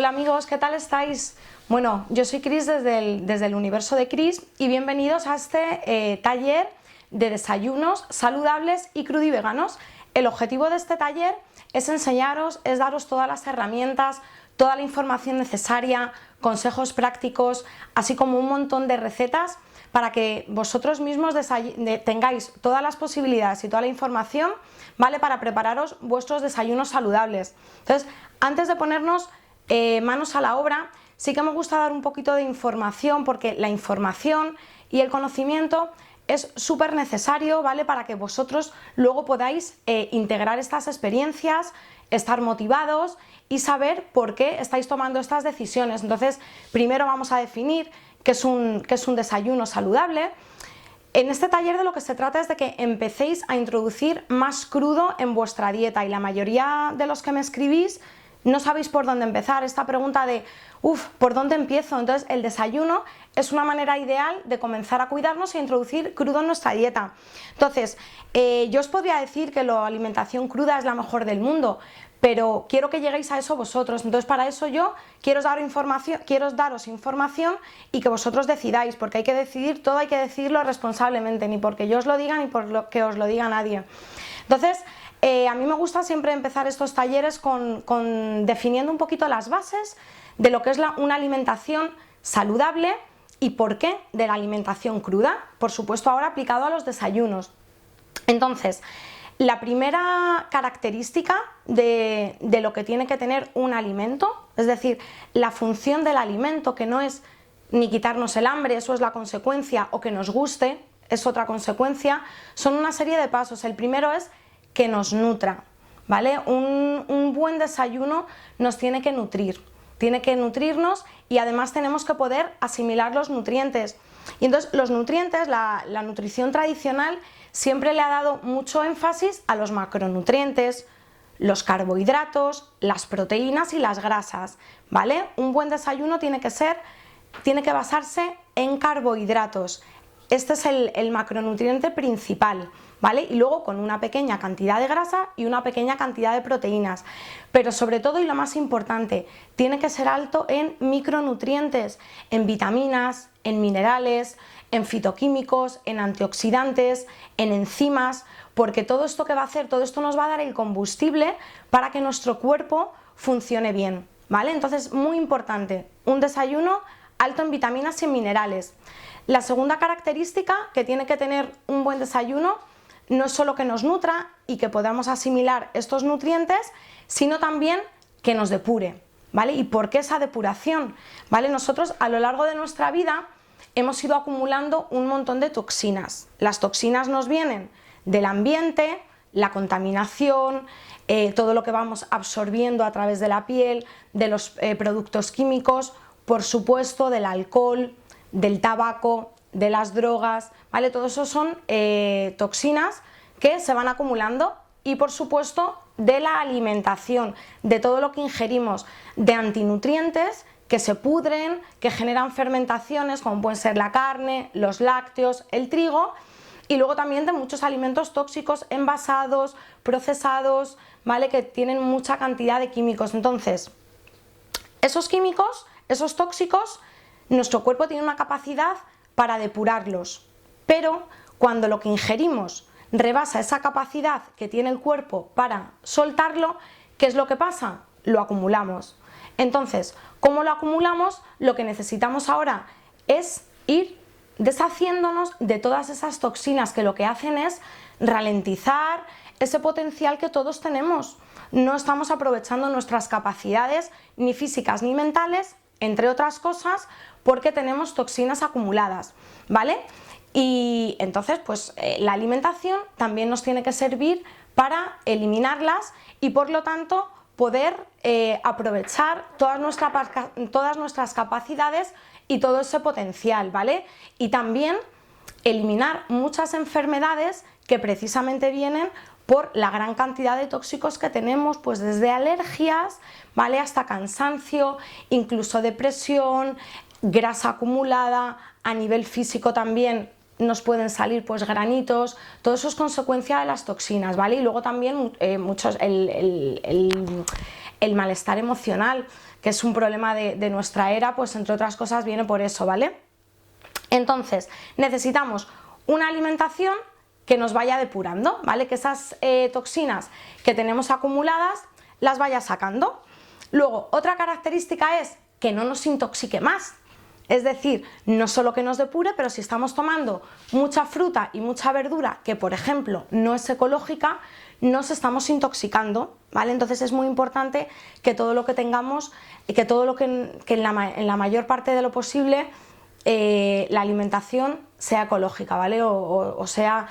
Hola amigos, ¿qué tal estáis? Bueno, yo soy Cris desde el universo de Cris y bienvenidos a este taller de desayunos saludables y crudiveganos. El objetivo de este taller es enseñaros, es daros todas las herramientas, toda la información necesaria, consejos prácticos, así como un montón de recetas para que vosotros mismos tengáis todas las posibilidades y toda la información, ¿vale? Para prepararos vuestros desayunos saludables. Entonces, antes de ponernos manos a la obra, sí que me gusta dar un poquito de información, porque la información y el conocimiento es súper necesario, ¿vale? Para que vosotros luego podáis integrar estas experiencias, estar motivados y saber por qué estáis tomando estas decisiones. Entonces, primero vamos a definir qué es un desayuno saludable. En este taller de lo que se trata es de que empecéis a introducir más crudo en vuestra dieta, y la mayoría de los que me escribís no sabéis por dónde empezar. Esta pregunta de, ¿por dónde empiezo? Entonces, el desayuno es una manera ideal de comenzar a cuidarnos e introducir crudo en nuestra dieta. Entonces, yo os podría decir que la alimentación cruda es la mejor del mundo, pero quiero que lleguéis a eso vosotros. Entonces, para eso yo quiero daros información y que vosotros decidáis, porque hay que decidir todo, hay que decidirlo responsablemente, ni porque yo os lo diga ni por que os lo diga nadie. Entonces, a mí me gusta siempre empezar estos talleres con definiendo un poquito las bases de lo que es una alimentación saludable y por qué de la alimentación cruda, por supuesto ahora aplicado a los desayunos. Entonces, la primera característica de lo que tiene que tener un alimento, es decir, la función del alimento, que no es ni quitarnos el hambre, eso es la consecuencia, o que nos guste, es otra consecuencia, son una serie de pasos. El primero es que nos nutra, ¿vale? Un buen desayuno nos tiene que nutrirnos y además tenemos que poder asimilar los nutrientes. Y entonces los nutrientes, la nutrición tradicional siempre le ha dado mucho énfasis a los macronutrientes, los carbohidratos, las proteínas y las grasas, ¿vale? Un buen desayuno tiene que basarse en carbohidratos. Este es el macronutriente principal, ¿vale? Y luego con una pequeña cantidad de grasa y una pequeña cantidad de proteínas. Pero sobre todo, y lo más importante, tiene que ser alto en micronutrientes, en vitaminas, en minerales, en fitoquímicos, en antioxidantes, en enzimas, porque todo esto que va a hacer, todo esto nos va a dar el combustible para que nuestro cuerpo funcione bien, ¿vale? Entonces, muy importante, un desayuno alto en vitaminas y en minerales. La segunda característica que tiene que tener un buen desayuno no es solo que nos nutra y que podamos asimilar estos nutrientes, sino también que nos depure, ¿vale? ¿Y por qué esa depuración? ¿Vale? Nosotros a lo largo de nuestra vida hemos ido acumulando un montón de toxinas. Las toxinas nos vienen del ambiente, la contaminación, todo lo que vamos absorbiendo a través de la piel, de los productos químicos, por supuesto del alcohol, del tabaco, de las drogas, ¿vale? Todo eso son toxinas que se van acumulando, y por supuesto de la alimentación, de todo lo que ingerimos, de antinutrientes que se pudren, que generan fermentaciones, como pueden ser la carne, los lácteos, el trigo, y luego también de muchos alimentos tóxicos envasados, procesados, ¿vale? Que tienen mucha cantidad de químicos. Entonces, esos químicos, esos tóxicos, nuestro cuerpo tiene una capacidad para depurarlos, pero cuando lo que ingerimos rebasa esa capacidad que tiene el cuerpo para soltarlo, ¿qué es lo que pasa? Lo acumulamos. Entonces, ¿cómo lo acumulamos? Lo que necesitamos ahora es ir deshaciéndonos de todas esas toxinas que lo que hacen es ralentizar ese potencial que todos tenemos. No estamos aprovechando nuestras capacidades ni físicas ni mentales, entre otras cosas, porque tenemos toxinas acumuladas, ¿vale? Y entonces, pues la alimentación también nos tiene que servir para eliminarlas y, por lo tanto, poder aprovechar todas nuestras capacidades y todo ese potencial, ¿vale? Y también eliminar muchas enfermedades que precisamente vienen por la gran cantidad de tóxicos que tenemos, pues desde alergias, ¿vale? Hasta cansancio, incluso depresión, grasa acumulada, a nivel físico también nos pueden salir pues granitos, todo eso es consecuencia de las toxinas, ¿vale? Y luego también el malestar emocional, que es un problema de nuestra era, pues entre otras cosas viene por eso, ¿vale? Entonces, necesitamos una alimentación que nos vaya depurando, ¿vale? Que esas toxinas que tenemos acumuladas las vaya sacando. Luego, otra característica es que no nos intoxique más. Es decir, no solo que nos depure, pero si estamos tomando mucha fruta y mucha verdura que, por ejemplo, no es ecológica, nos estamos intoxicando, ¿vale? Entonces es muy importante que todo lo que tengamos, que todo lo que en la mayor parte de lo posible la alimentación sea ecológica, ¿vale? O sea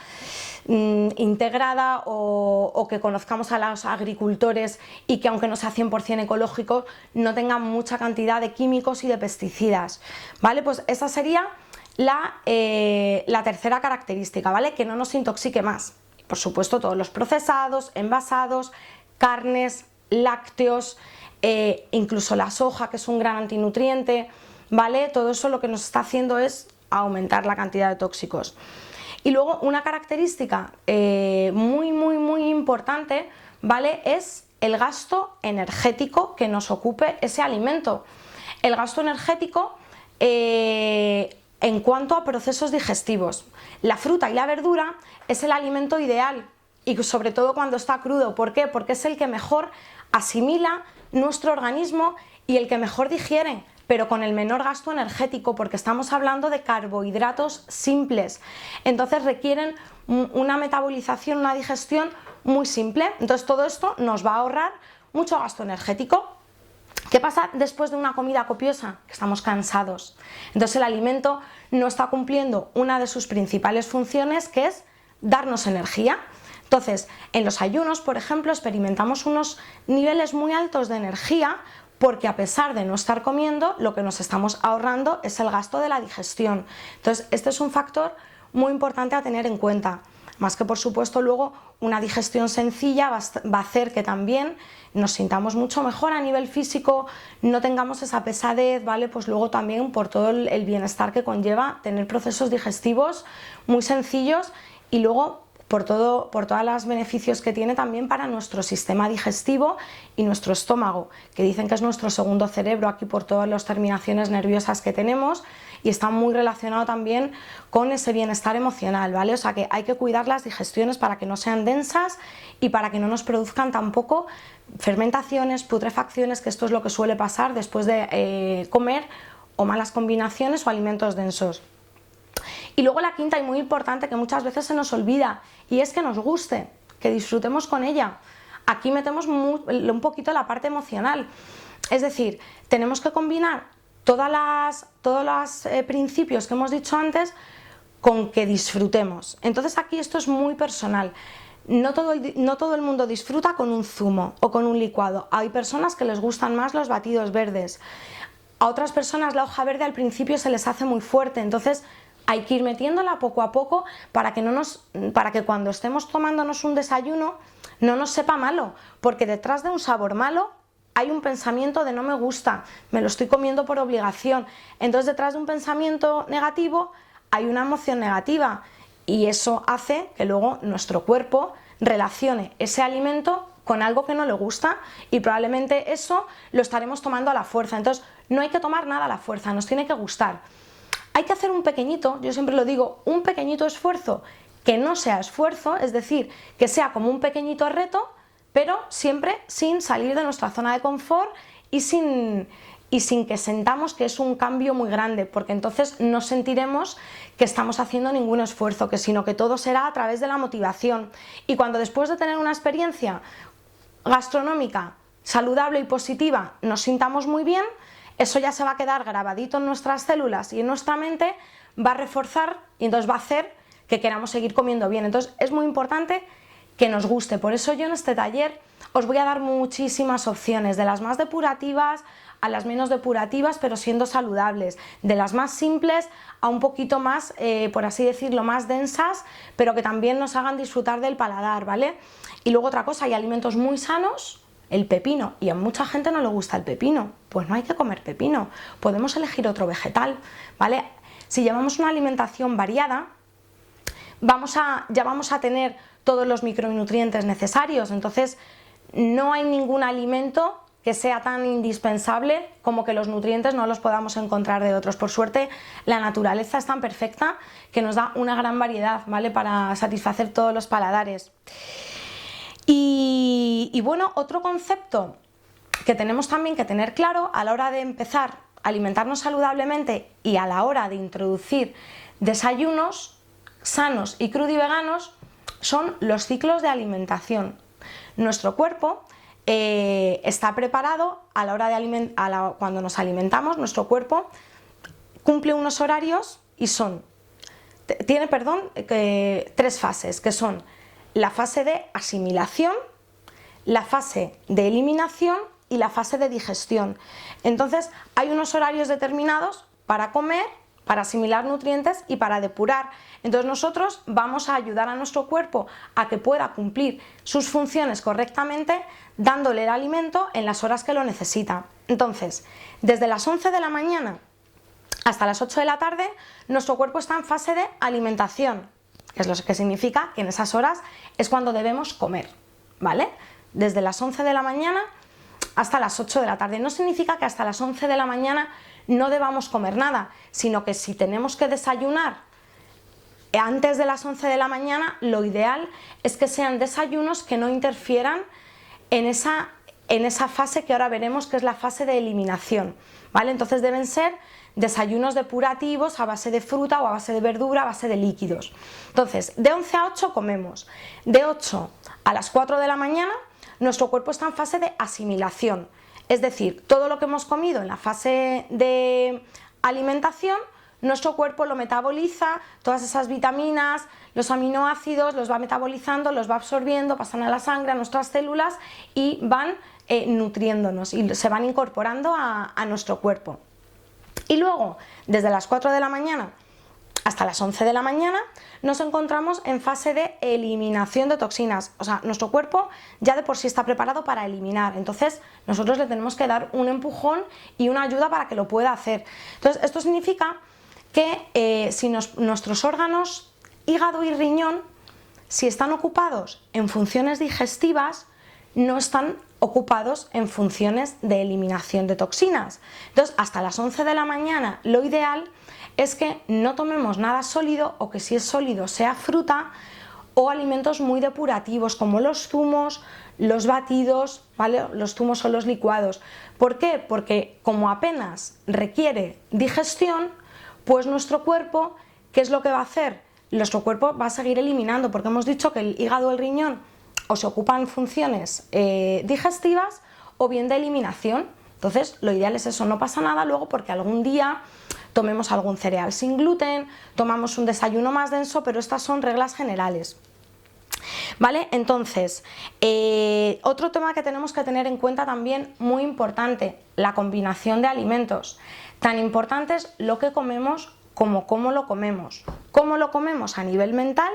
integrada o que conozcamos a los agricultores y que aunque no sea 100% ecológico no tengan mucha cantidad de químicos y de pesticidas, ¿vale? Pues esa sería la tercera característica, ¿vale? Que no nos intoxique más. Por supuesto, todos los procesados, envasados, carnes, lácteos, incluso la soja, que es un gran antinutriente, ¿vale? Todo eso lo que nos está haciendo es aumentar la cantidad de tóxicos. Y luego una característica muy importante, ¿vale? Es el gasto energético que nos ocupe ese alimento. El gasto energético en cuanto a procesos digestivos. La fruta y la verdura es el alimento ideal y sobre todo cuando está crudo. ¿Por qué? Porque es el que mejor asimila nuestro organismo y el que mejor digiere, pero con el menor gasto energético, porque estamos hablando de carbohidratos simples. Entonces requieren una metabolización, una digestión muy simple. Entonces todo esto nos va a ahorrar mucho gasto energético. ¿Qué pasa después de una comida copiosa? Que estamos cansados. Entonces el alimento no está cumpliendo una de sus principales funciones, que es darnos energía. Entonces, en los ayunos, por ejemplo, experimentamos unos niveles muy altos de energía porque a pesar de no estar comiendo, lo que nos estamos ahorrando es el gasto de la digestión. Entonces, este es un factor muy importante a tener en cuenta. Más que, por supuesto, luego una digestión sencilla va a hacer que también nos sintamos mucho mejor a nivel físico, no tengamos esa pesadez, ¿vale? Pues luego también por todo el bienestar que conlleva tener procesos digestivos muy sencillos y luego por todos los beneficios que tiene también para nuestro sistema digestivo y nuestro estómago, que dicen que es nuestro segundo cerebro aquí por todas las terminaciones nerviosas que tenemos y está muy relacionado también con ese bienestar emocional, ¿vale? O sea que hay que cuidar las digestiones para que no sean densas y para que no nos produzcan tampoco fermentaciones, putrefacciones, que esto es lo que suele pasar después de comer o malas combinaciones o alimentos densos. Y luego la quinta y muy importante que muchas veces se nos olvida y es que nos guste, que disfrutemos con ella. Aquí metemos un poquito la parte emocional, es decir, tenemos que combinar todos los principios que hemos dicho antes con que disfrutemos. Entonces aquí esto es muy personal. No todo el mundo disfruta con un zumo o con un licuado. Hay personas que les gustan más los batidos verdes. A otras personas la hoja verde al principio se les hace muy fuerte, entonces hay que ir metiéndola poco a poco para que cuando estemos tomándonos un desayuno no nos sepa malo, porque detrás de un sabor malo hay un pensamiento de no me gusta, me lo estoy comiendo por obligación. Entonces detrás de un pensamiento negativo hay una emoción negativa y eso hace que luego nuestro cuerpo relacione ese alimento con algo que no le gusta y probablemente eso lo estaremos tomando a la fuerza. Entonces no hay que tomar nada a la fuerza, nos tiene que gustar. Hay que hacer un pequeñito, yo siempre lo digo, un pequeño esfuerzo que no sea esfuerzo, es decir, que sea como un pequeñito reto, pero siempre sin salir de nuestra zona de confort y sin que sentamos que es un cambio muy grande, porque entonces no sentiremos que estamos haciendo ningún esfuerzo, sino que todo será a través de la motivación. Y cuando después de tener una experiencia gastronómica saludable y positiva nos sintamos muy bien, eso ya se va a quedar grabadito en nuestras células y en nuestra mente, va a reforzar y entonces va a hacer que queramos seguir comiendo bien. Entonces es muy importante que nos guste. Por eso yo en este taller os voy a dar muchísimas opciones, de las más depurativas a las menos depurativas, pero siendo saludables, de las más simples a un poquito más, por así decirlo, más densas, pero que también nos hagan disfrutar del paladar, ¿vale? Y luego otra cosa, hay alimentos muy sanos, el pepino, y a mucha gente no le gusta el pepino, pues no hay que comer pepino, podemos elegir otro vegetal, ¿vale? Si llevamos una alimentación variada, ya vamos a tener todos los micronutrientes necesarios, entonces no hay ningún alimento que sea tan indispensable como que los nutrientes no los podamos encontrar de otros. Por suerte, la naturaleza es tan perfecta que nos da una gran variedad, ¿vale?, para satisfacer todos los paladares. Y bueno, otro concepto que tenemos también que tener claro a la hora de empezar a alimentarnos saludablemente y a la hora de introducir desayunos sanos y crudiveganos son los ciclos de alimentación. Nuestro cuerpo está preparado a la hora de cuando nos alimentamos. Nuestro cuerpo cumple unos horarios y tiene tres fases, que son la fase de asimilación, la fase de eliminación y la fase de digestión. Entonces hay unos horarios determinados para comer, para asimilar nutrientes y para depurar. Entonces nosotros vamos a ayudar a nuestro cuerpo a que pueda cumplir sus funciones correctamente, dándole el alimento en las horas que lo necesita. Entonces, desde las 11 de la mañana hasta las 8 de la tarde, nuestro cuerpo está en fase de alimentación, que es lo que significa que en esas horas es cuando debemos comer, ¿vale? Desde las 11 de la mañana hasta las 8 de la tarde. No significa que hasta las 11 de la mañana no debamos comer nada, sino que si tenemos que desayunar antes de las 11 de la mañana, lo ideal es que sean desayunos que no interfieran en esa fase que ahora veremos, que es la fase de eliminación, ¿vale? Entonces deben ser desayunos depurativos a base de fruta o a base de verdura, a base de líquidos. Entonces, de 11 a 8 comemos. De 8 a las 4 de la mañana, nuestro cuerpo está en fase de asimilación. Es decir, todo lo que hemos comido en la fase de alimentación, nuestro cuerpo lo metaboliza, todas esas vitaminas, los aminoácidos, los va metabolizando, los va absorbiendo, pasan a la sangre, a nuestras células y van nutriéndonos y se van incorporando a nuestro cuerpo. Y luego, desde las 4 de la mañana hasta las 11 de la mañana, nos encontramos en fase de eliminación de toxinas. O sea, nuestro cuerpo ya de por sí está preparado para eliminar. Entonces, nosotros le tenemos que dar un empujón y una ayuda para que lo pueda hacer. Entonces, esto significa que si nuestros órganos, hígado y riñón, si están ocupados en funciones digestivas, no están ocupados en funciones de eliminación de toxinas. Entonces, hasta las 11 de la mañana, lo ideal es que no tomemos nada sólido, o que si es sólido sea fruta o alimentos muy depurativos como los zumos, los batidos, ¿vale? Los zumos o los licuados. ¿Por qué? Porque como apenas requiere digestión, pues nuestro cuerpo, ¿qué es lo que va a hacer? Nuestro cuerpo va a seguir eliminando, porque hemos dicho que el hígado o el riñón o se ocupan funciones digestivas o bien de eliminación. Entonces, lo ideal es eso, no pasa nada luego porque algún día tomemos algún cereal sin gluten, tomamos un desayuno más denso, pero estas son reglas generales. ¿Vale? Entonces, otro tema que tenemos que tener en cuenta también, muy importante, la combinación de alimentos. Tan importante es lo que comemos como cómo lo comemos. Cómo lo comemos a nivel mental,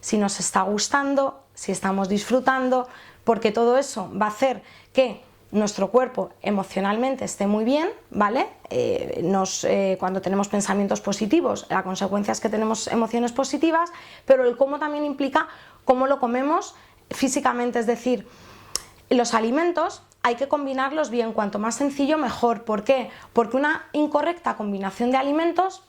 si nos está gustando, si estamos disfrutando, porque todo eso va a hacer que nuestro cuerpo emocionalmente esté muy bien, ¿vale? Cuando tenemos pensamientos positivos, la consecuencia es que tenemos emociones positivas, pero el cómo también implica cómo lo comemos físicamente, es decir, los alimentos hay que combinarlos bien, cuanto más sencillo mejor. ¿Por qué? Porque una incorrecta combinación de alimentos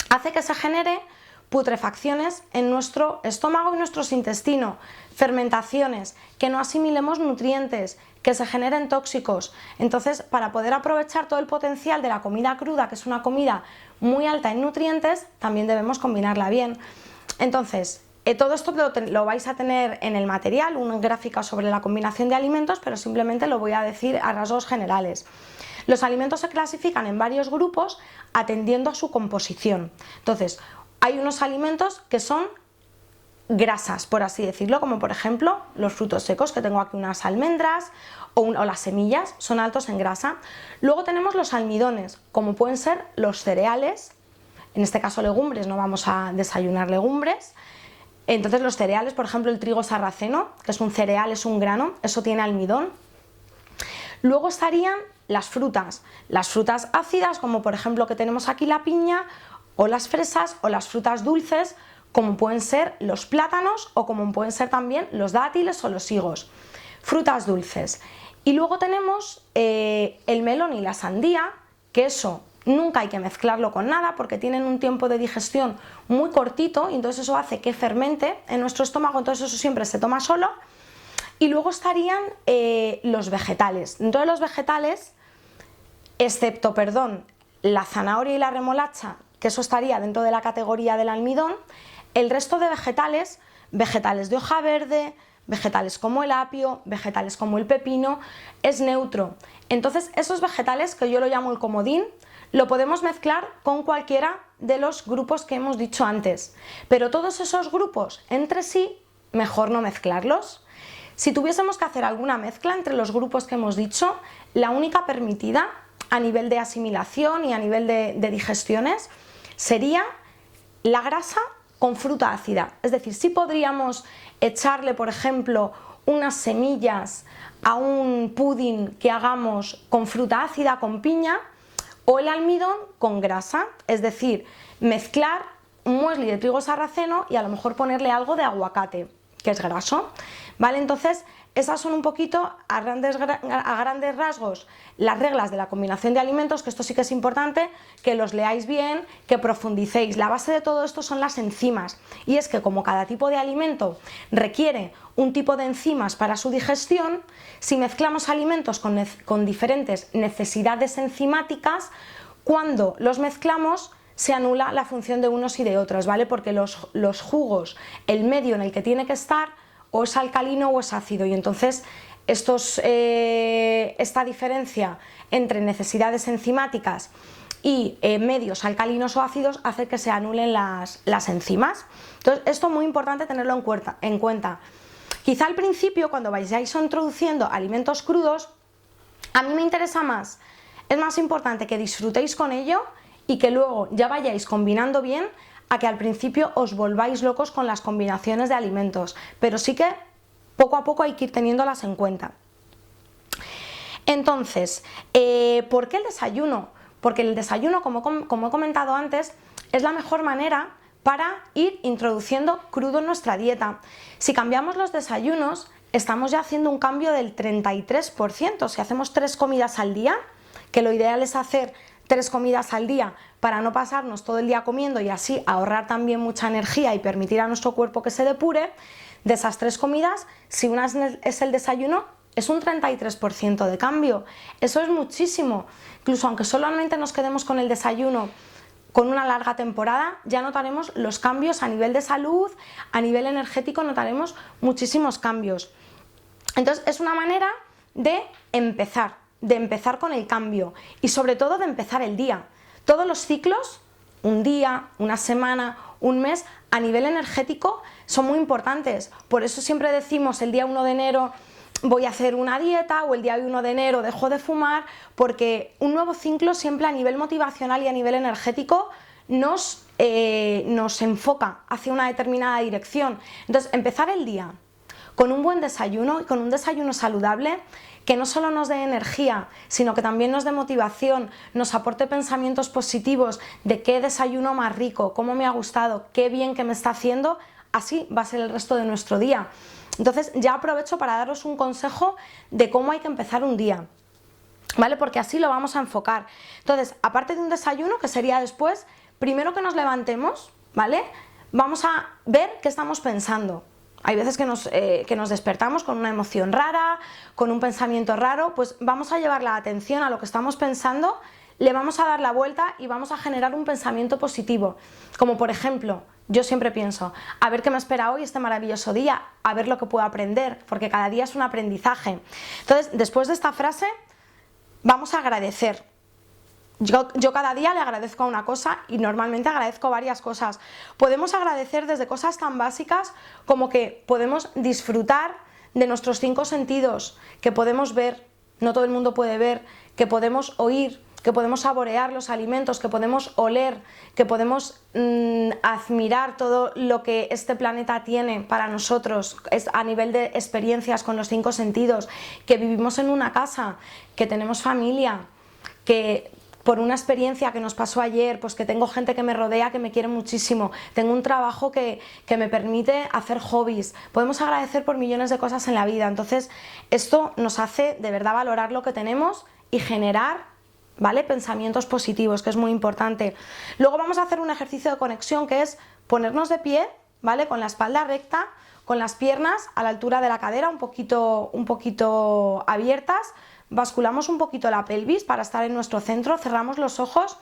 hace que se genere putrefacciones en nuestro estómago y nuestros intestinos, fermentaciones, que no asimilemos nutrientes, que se generen tóxicos. Entonces, para poder aprovechar todo el potencial de la comida cruda, que es una comida muy alta en nutrientes, también debemos combinarla bien. Entonces, todo esto lo vais a tener en el material, una gráfica sobre la combinación de alimentos, pero simplemente lo voy a decir a rasgos generales. Los alimentos se clasifican en varios grupos atendiendo a su composición. Entonces, hay unos alimentos que son grasas, por así decirlo, como por ejemplo los frutos secos, que tengo aquí unas almendras o las semillas, son altos en grasa. Luego tenemos los almidones, como pueden ser los cereales, en este caso legumbres, no vamos a desayunar legumbres. Entonces los cereales, por ejemplo el trigo sarraceno, que es un cereal, es un grano, eso tiene almidón. Luego estarían las frutas ácidas, como por ejemplo que tenemos aquí la piña, o las fresas, o las frutas dulces, como pueden ser los plátanos o como pueden ser también los dátiles o los higos. Frutas dulces. Y luego tenemos el melón y la sandía, que eso nunca hay que mezclarlo con nada porque tienen un tiempo de digestión muy cortito y entonces eso hace que fermente en nuestro estómago, entonces eso siempre se toma solo. Y luego estarían los vegetales. Dentro de los vegetales, excepto, la zanahoria y la remolacha, que eso estaría dentro de la categoría del almidón, el resto de vegetales, vegetales de hoja verde, vegetales como el apio, vegetales como el pepino, es neutro. Entonces esos vegetales, que yo lo llamo el comodín, lo podemos mezclar con cualquiera de los grupos que hemos dicho antes. Pero todos esos grupos entre sí, mejor no mezclarlos. Si tuviésemos que hacer alguna mezcla entre los grupos que hemos dicho, la única permitida a nivel de asimilación y a nivel de digestiones sería la grasa con fruta ácida. Es decir, sí podríamos echarle, por ejemplo, unas semillas a un pudding que hagamos con fruta ácida, con piña, o el almidón con grasa, es decir, mezclar un muesli de trigo sarraceno y a lo mejor ponerle algo de aguacate, que es graso, ¿vale? Entonces, esas son un poquito, a grandes rasgos, las reglas de la combinación de alimentos, que esto sí que es importante, que los leáis bien, que profundicéis. La base de todo esto son las enzimas, y es que como cada tipo de alimento requiere un tipo de enzimas para su digestión, si mezclamos alimentos con diferentes necesidades enzimáticas, cuando los mezclamos se anula la función de unos y de otros, ¿vale? Porque los jugos, el medio en el que tiene que estar, o es alcalino o es ácido, y entonces esta diferencia entre necesidades enzimáticas y medios alcalinos o ácidos hace que se anulen las enzimas. Entonces esto es muy importante tenerlo en cuenta. Quizá al principio, cuando vayáis introduciendo alimentos crudos, a mí me interesa más, es más importante que disfrutéis con ello y que luego ya vayáis combinando bien, a que al principio os volváis locos con las combinaciones de alimentos, pero sí que poco a poco hay que ir teniéndolas en cuenta. Entonces, ¿por qué el desayuno? Porque el desayuno, como he comentado antes, es la mejor manera para ir introduciendo crudo en nuestra dieta. Si cambiamos los desayunos, estamos ya haciendo un cambio del 33%. Si hacemos 3 comidas al día, que lo ideal es hacer 3 comidas al día para no pasarnos todo el día comiendo y así ahorrar también mucha energía y permitir a nuestro cuerpo que se depure, de esas 3 comidas, si una es el desayuno, es un 33% de cambio. Eso es muchísimo. Incluso aunque solamente nos quedemos con el desayuno con una larga temporada, ya notaremos los cambios a nivel de salud, a nivel energético, notaremos muchísimos cambios. Entonces es una manera de empezar con el cambio y sobre todo de empezar el día. Todos los ciclos, un día, una semana, un mes, a nivel energético son muy importantes. Por eso siempre decimos el día 1 de enero voy a hacer una dieta, o el día 1 de enero dejo de fumar, porque un nuevo ciclo siempre a nivel motivacional y a nivel energético nos enfoca hacia una determinada dirección. Entonces, empezar el día con un buen desayuno y con un desayuno saludable que no solo nos dé energía, sino que también nos dé motivación, nos aporte pensamientos positivos de qué desayuno más rico, cómo me ha gustado, qué bien que me está haciendo, así va a ser el resto de nuestro día. Entonces ya aprovecho para daros un consejo de cómo hay que empezar un día, ¿vale? Porque así lo vamos a enfocar. Entonces, aparte de un desayuno, que sería después, primero que nos levantemos, ¿vale? Vamos a ver qué estamos pensando. Hay veces que nos despertamos con una emoción rara, con un pensamiento raro, pues vamos a llevar la atención a lo que estamos pensando, le vamos a dar la vuelta y vamos a generar un pensamiento positivo. Como por ejemplo, yo siempre pienso, a ver qué me espera hoy este maravilloso día, a ver lo que puedo aprender, porque cada día es un aprendizaje. Entonces, después de esta frase, vamos a agradecer. Yo cada día le agradezco a una cosa y normalmente agradezco varias cosas. Podemos agradecer desde cosas tan básicas como que podemos disfrutar de nuestros 5 sentidos, que podemos ver, no todo el mundo puede ver, que podemos oír, que podemos saborear los alimentos, que podemos oler, que podemos admirar todo lo que este planeta tiene para nosotros a nivel de experiencias con los 5 sentidos, que vivimos en una casa, que tenemos familia, que por una experiencia que nos pasó ayer, pues que tengo gente que me rodea, que me quiere muchísimo, tengo un trabajo que me permite hacer hobbies, podemos agradecer por millones de cosas en la vida. Entonces esto nos hace de verdad valorar lo que tenemos y generar, ¿vale?, pensamientos positivos, que es muy importante. Luego vamos a hacer un ejercicio de conexión que es ponernos de pie, ¿vale?, con la espalda recta, con las piernas a la altura de la cadera, un poquito abiertas, basculamos un poquito la pelvis para estar en nuestro centro, cerramos los ojos,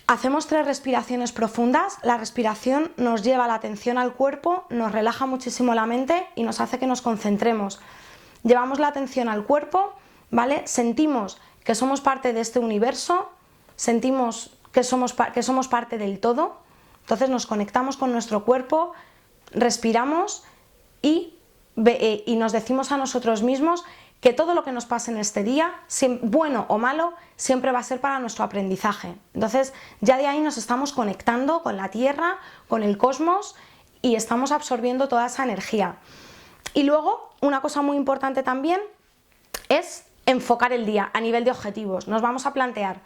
hacemos 3 respiraciones profundas. La respiración nos lleva la atención al cuerpo, nos relaja muchísimo la mente y nos hace que nos concentremos. Llevamos la atención al cuerpo, ¿vale? Sentimos que somos parte de este universo, sentimos que somos parte del todo, entonces nos conectamos con nuestro cuerpo, respiramos y nos decimos a nosotros mismos que todo lo que nos pase en este día, bueno o malo, siempre va a ser para nuestro aprendizaje. Entonces ya de ahí nos estamos conectando con la Tierra, con el cosmos y estamos absorbiendo toda esa energía. Y luego, una cosa muy importante también es enfocar el día a nivel de objetivos. Nos vamos a plantear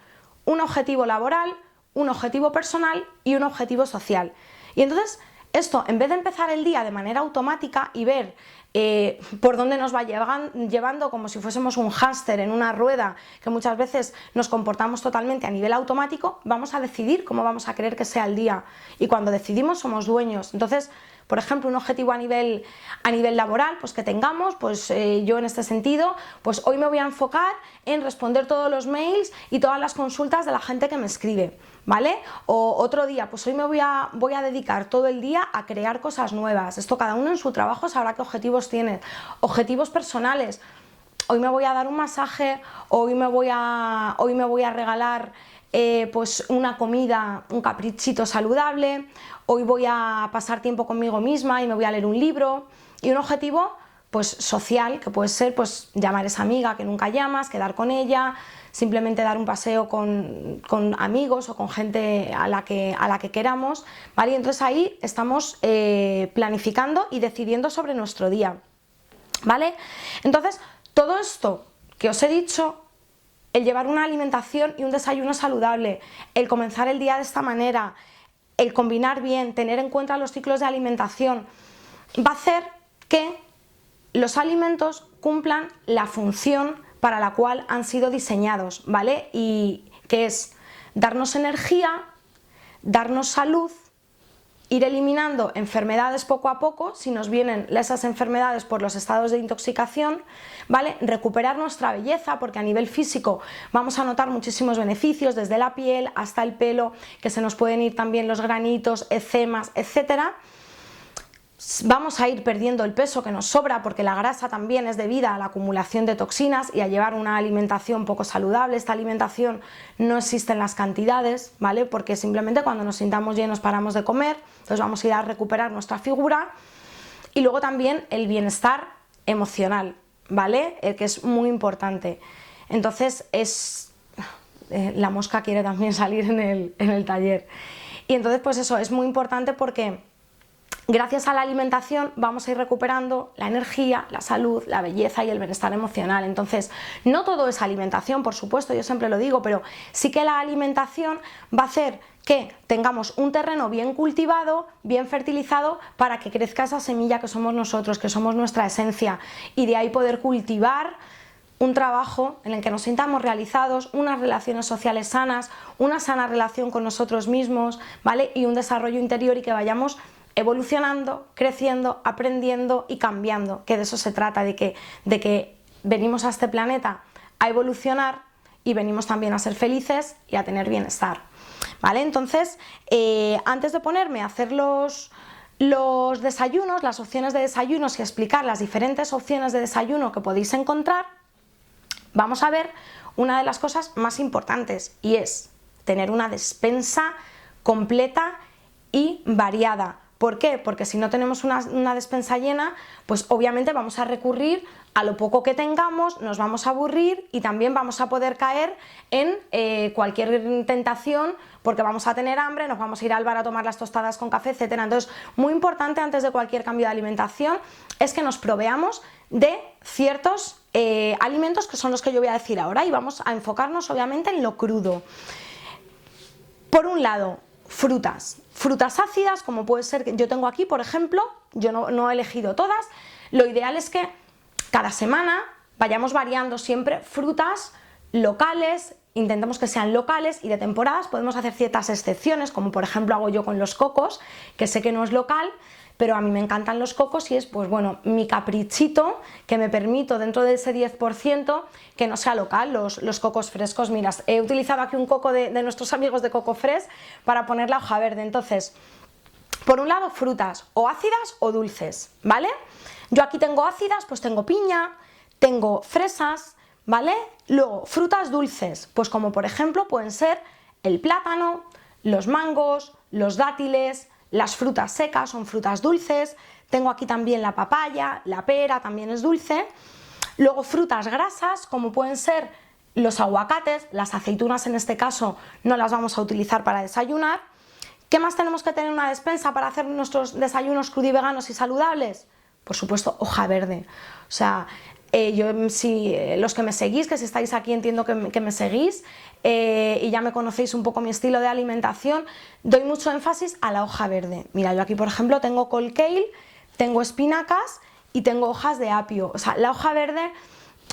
un objetivo laboral, un objetivo personal y un objetivo social. Y entonces esto, en vez de empezar el día de manera automática y ver por dónde nos va llevando como si fuésemos un hámster en una rueda, que muchas veces nos comportamos totalmente a nivel automático, vamos a decidir cómo vamos a querer que sea el día. Y cuando decidimos somos dueños. Entonces, por ejemplo, un objetivo a nivel laboral, pues que tengamos, pues yo en este sentido, pues hoy me voy a enfocar en responder todos los mails y todas las consultas de la gente que me escribe, ¿vale? O otro día, pues hoy me voy a dedicar todo el día a crear cosas nuevas. Esto cada uno en su trabajo sabrá qué objetivos tiene. Objetivos personales. Hoy me voy a dar un masaje, hoy me voy a regalar pues una comida, un caprichito saludable, hoy voy a pasar tiempo conmigo misma y me voy a leer un libro. Y un objetivo pues social, que puede ser pues llamar a esa amiga que nunca llamas, quedar con ella, simplemente dar un paseo con amigos o con gente a la que queramos, ¿vale? Y entonces ahí estamos planificando y decidiendo sobre nuestro día, ¿vale? Entonces todo esto que os he dicho, el llevar una alimentación y un desayuno saludable, el comenzar el día de esta manera, el combinar bien, tener en cuenta los ciclos de alimentación, va a hacer que los alimentos cumplan la función para la cual han sido diseñados, ¿vale? Y que es darnos energía, darnos salud, ir eliminando enfermedades poco a poco, si nos vienen esas enfermedades por los estados de intoxicación, ¿vale? Recuperar nuestra belleza, porque a nivel físico vamos a notar muchísimos beneficios, desde la piel hasta el pelo, que se nos pueden ir también los granitos, eczemas, etcétera. Vamos a ir perdiendo el peso que nos sobra, porque la grasa también es debida a la acumulación de toxinas y a llevar una alimentación poco saludable. Esta alimentación no existe en las cantidades, ¿vale? Porque simplemente cuando nos sintamos llenos paramos de comer, entonces vamos a ir a recuperar nuestra figura. Y luego también el bienestar emocional, ¿vale? Que es muy importante. Entonces la mosca quiere también salir en el taller. Y entonces pues eso es muy importante, porque gracias a la alimentación vamos a ir recuperando la energía, la salud, la belleza y el bienestar emocional. Entonces, no todo es alimentación, por supuesto, yo siempre lo digo, pero sí que la alimentación va a hacer que tengamos un terreno bien cultivado, bien fertilizado, para que crezca esa semilla que somos nosotros, que somos nuestra esencia, y de ahí poder cultivar un trabajo en el que nos sintamos realizados, unas relaciones sociales sanas, una sana relación con nosotros mismos, ¿vale? Y un desarrollo interior, y que vayamos evolucionando, creciendo, aprendiendo y cambiando, que de eso se trata, de que venimos a este planeta a evolucionar y venimos también a ser felices y a tener bienestar, ¿vale? Entonces, antes de ponerme a hacer los desayunos, las opciones de desayunos y explicar las diferentes opciones de desayuno que podéis encontrar, vamos a ver una de las cosas más importantes, y es tener una despensa completa y variada. ¿Por qué? Porque si no tenemos una despensa llena, pues obviamente vamos a recurrir a lo poco que tengamos, nos vamos a aburrir y también vamos a poder caer en cualquier tentación, porque vamos a tener hambre, nos vamos a ir al bar a tomar las tostadas con café, etcétera. Entonces, muy importante antes de cualquier cambio de alimentación es que nos proveamos de ciertos alimentos que son los que yo voy a decir ahora, y vamos a enfocarnos obviamente en lo crudo. Por un lado, frutas ácidas, como puede ser que yo tengo aquí, por ejemplo, yo no he elegido todas. Lo ideal es que cada semana vayamos variando siempre frutas locales, intentemos que sean locales y de temporadas. Podemos hacer ciertas excepciones, como por ejemplo hago yo con los cocos, que sé que no es local, pero a mí me encantan los cocos y es, pues bueno, mi caprichito que me permito dentro de ese 10% que no sea local, los cocos frescos. Mira, he utilizado aquí un coco de nuestros amigos de Coco Fresh para poner la hoja verde. Entonces, por un lado, frutas o ácidas o dulces, ¿vale? Yo aquí tengo ácidas, pues tengo piña, tengo fresas, ¿vale? Luego, frutas dulces, pues como por ejemplo pueden ser el plátano, los mangos, los dátiles. Las frutas secas son frutas dulces. Tengo aquí también la papaya, la pera también es dulce. Luego frutas grasas, como pueden ser los aguacates, las aceitunas en este caso no las vamos a utilizar para desayunar. ¿Qué más tenemos que tener en una despensa para hacer nuestros desayunos crudiveganos y saludables? Por supuesto, hoja verde. O sea, los que me seguís, que si estáis aquí entiendo que me seguís y ya me conocéis un poco mi estilo de alimentación, doy mucho énfasis a la hoja verde. Mira, yo aquí por ejemplo tengo col kale, tengo espinacas y tengo hojas de apio. O sea, la hoja verde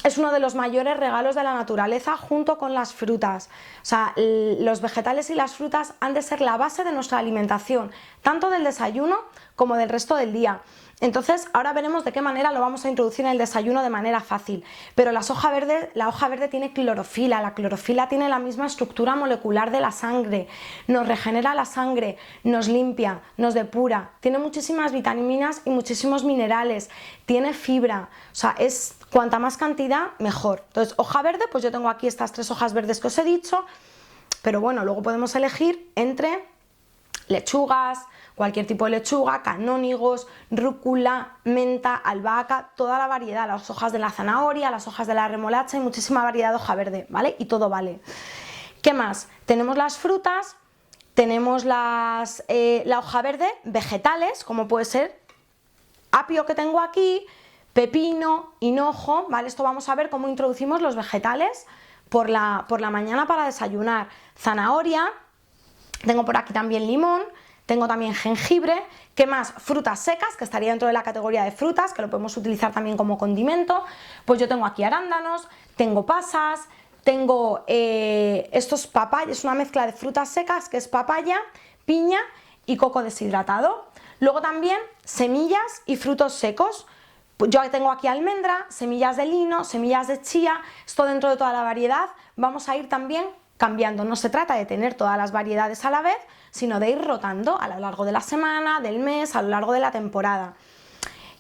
es uno de los mayores regalos de la naturaleza junto con las frutas. O sea, los vegetales y las frutas han de ser la base de nuestra alimentación, tanto del desayuno como del resto del día. Entonces, ahora veremos de qué manera lo vamos a introducir en el desayuno de manera fácil. Pero la hoja verde tiene clorofila. La clorofila tiene la misma estructura molecular de la sangre. Nos regenera la sangre, nos limpia, nos depura. Tiene muchísimas vitaminas y muchísimos minerales. Tiene fibra. O sea, cuanta más cantidad, mejor. Entonces, hoja verde, pues yo tengo aquí estas 3 hojas verdes que os he dicho. Pero bueno, luego podemos elegir entre lechugas, cualquier tipo de lechuga, canónigos, rúcula, menta, albahaca, toda la variedad, las hojas de la zanahoria, las hojas de la remolacha y muchísima variedad de hoja verde, ¿vale? Y todo vale. ¿Qué más? Tenemos las frutas, tenemos la hoja verde, vegetales, como puede ser apio que tengo aquí, pepino, hinojo, ¿vale? Esto vamos a ver cómo introducimos los vegetales por la mañana para desayunar. Zanahoria, tengo por aquí también limón, tengo también jengibre. ¿Qué más? Frutas secas, que estaría dentro de la categoría de frutas, que lo podemos utilizar también como condimento. Pues yo tengo aquí arándanos, tengo pasas, tengo estos papaya, es una mezcla de frutas secas que es papaya, piña y coco deshidratado. Luego también semillas y frutos secos. Yo tengo aquí almendra, semillas de lino, semillas de chía, esto dentro de toda la variedad. Vamos a ir también cambiando. No se trata de tener todas las variedades a la vez, sino de ir rotando a lo largo de la semana, del mes, a lo largo de la temporada.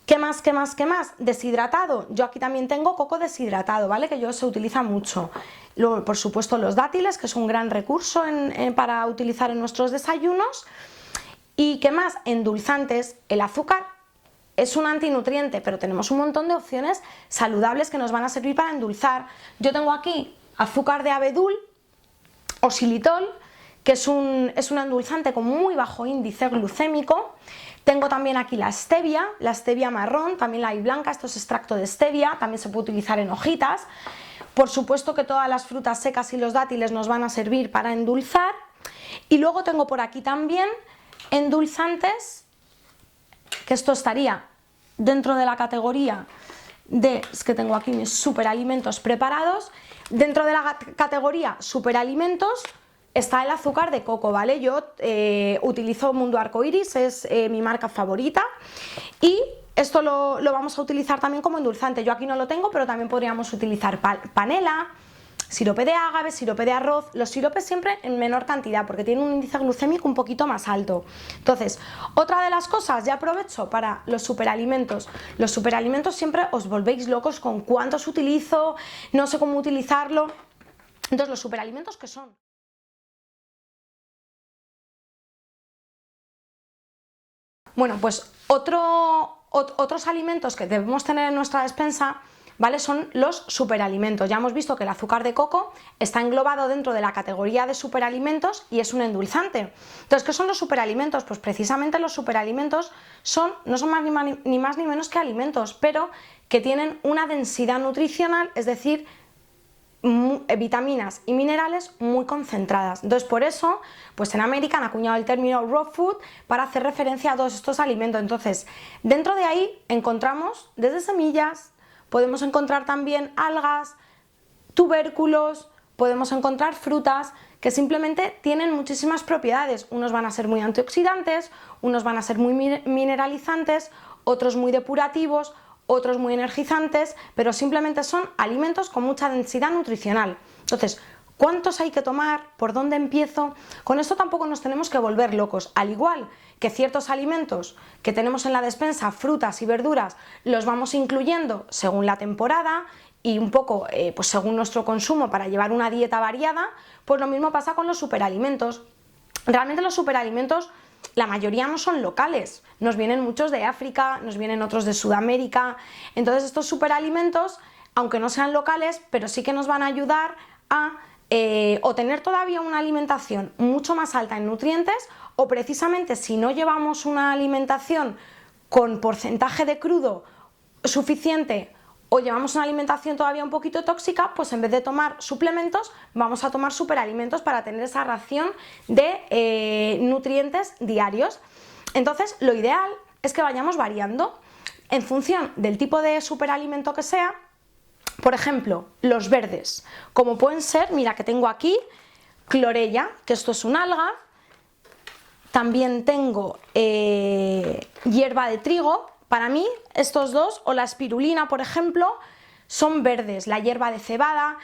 ¿Qué más? ¿Qué más? ¿Qué más? Deshidratado. Yo aquí también tengo coco deshidratado, ¿vale? Que se utiliza mucho. Luego, por supuesto, los dátiles, que es un gran recurso para utilizar en nuestros desayunos. ¿Y qué más? Endulzantes. El azúcar es un antinutriente, pero tenemos un montón de opciones saludables que nos van a servir para endulzar. Yo tengo aquí azúcar de abedul o xilitol, que es un endulzante con muy bajo índice glucémico. Tengo también aquí la stevia marrón, también la hay blanca, esto es extracto de stevia, también se puede utilizar en hojitas. Por supuesto que todas las frutas secas y los dátiles nos van a servir para endulzar. Y luego tengo por aquí también endulzantes, que esto estaría dentro de la categoría es que tengo aquí mis superalimentos preparados. Dentro de la categoría superalimentos está el azúcar de coco, ¿vale? Yo utilizo Mundo Arcoiris, es mi marca favorita, y esto lo vamos a utilizar también como endulzante. Yo aquí no lo tengo, pero también podríamos utilizar panela, sirope de agave, sirope de arroz, los siropes siempre en menor cantidad porque tienen un índice glucémico un poquito más alto. Entonces, otra de las cosas, ya aprovecho para los superalimentos. Los superalimentos siempre os volvéis locos con cuántos utilizo, no sé cómo utilizarlo. Entonces, los superalimentos, ¿qué son? Bueno, pues otros alimentos que debemos tener en nuestra despensa, ¿vale? Son los superalimentos. Ya hemos visto que el azúcar de coco está englobado dentro de la categoría de superalimentos y es un endulzante. Entonces, ¿qué son los superalimentos? Pues precisamente los superalimentos no son ni más ni menos que alimentos, pero que tienen una densidad nutricional, es decir, vitaminas y minerales muy concentradas. Entonces, por eso, pues en América han acuñado el término raw food para hacer referencia a todos estos alimentos. Entonces, dentro de ahí encontramos desde semillas, podemos encontrar también algas, tubérculos, podemos encontrar frutas que simplemente tienen muchísimas propiedades. Unos van a ser muy antioxidantes, unos van a ser muy mineralizantes, otros muy depurativos, otros muy energizantes, pero simplemente son alimentos con mucha densidad nutricional. Entonces, ¿cuántos hay que tomar? ¿Por dónde empiezo? Con esto tampoco nos tenemos que volver locos. Al igual que ciertos alimentos que tenemos en la despensa, frutas y verduras, los vamos incluyendo según la temporada y un poco pues según nuestro consumo para llevar una dieta variada, pues lo mismo pasa con los superalimentos. Realmente los superalimentos, la mayoría no son locales, nos vienen muchos de África, nos vienen otros de Sudamérica. Entonces estos superalimentos, aunque no sean locales, pero sí que nos van a ayudar a o tener todavía una alimentación mucho más alta en nutrientes, o precisamente si no llevamos una alimentación con porcentaje de crudo suficiente o llevamos una alimentación todavía un poquito tóxica, pues en vez de tomar suplementos vamos a tomar superalimentos para tener esa ración de nutrientes diarios. Entonces lo ideal es que vayamos variando en función del tipo de superalimento que sea. Por ejemplo, los verdes, como pueden ser, mira que tengo aquí clorella, que esto es un alga, también tengo hierba de trigo. Para mí estos dos, o la espirulina por ejemplo, son verdes, la hierba de cebada.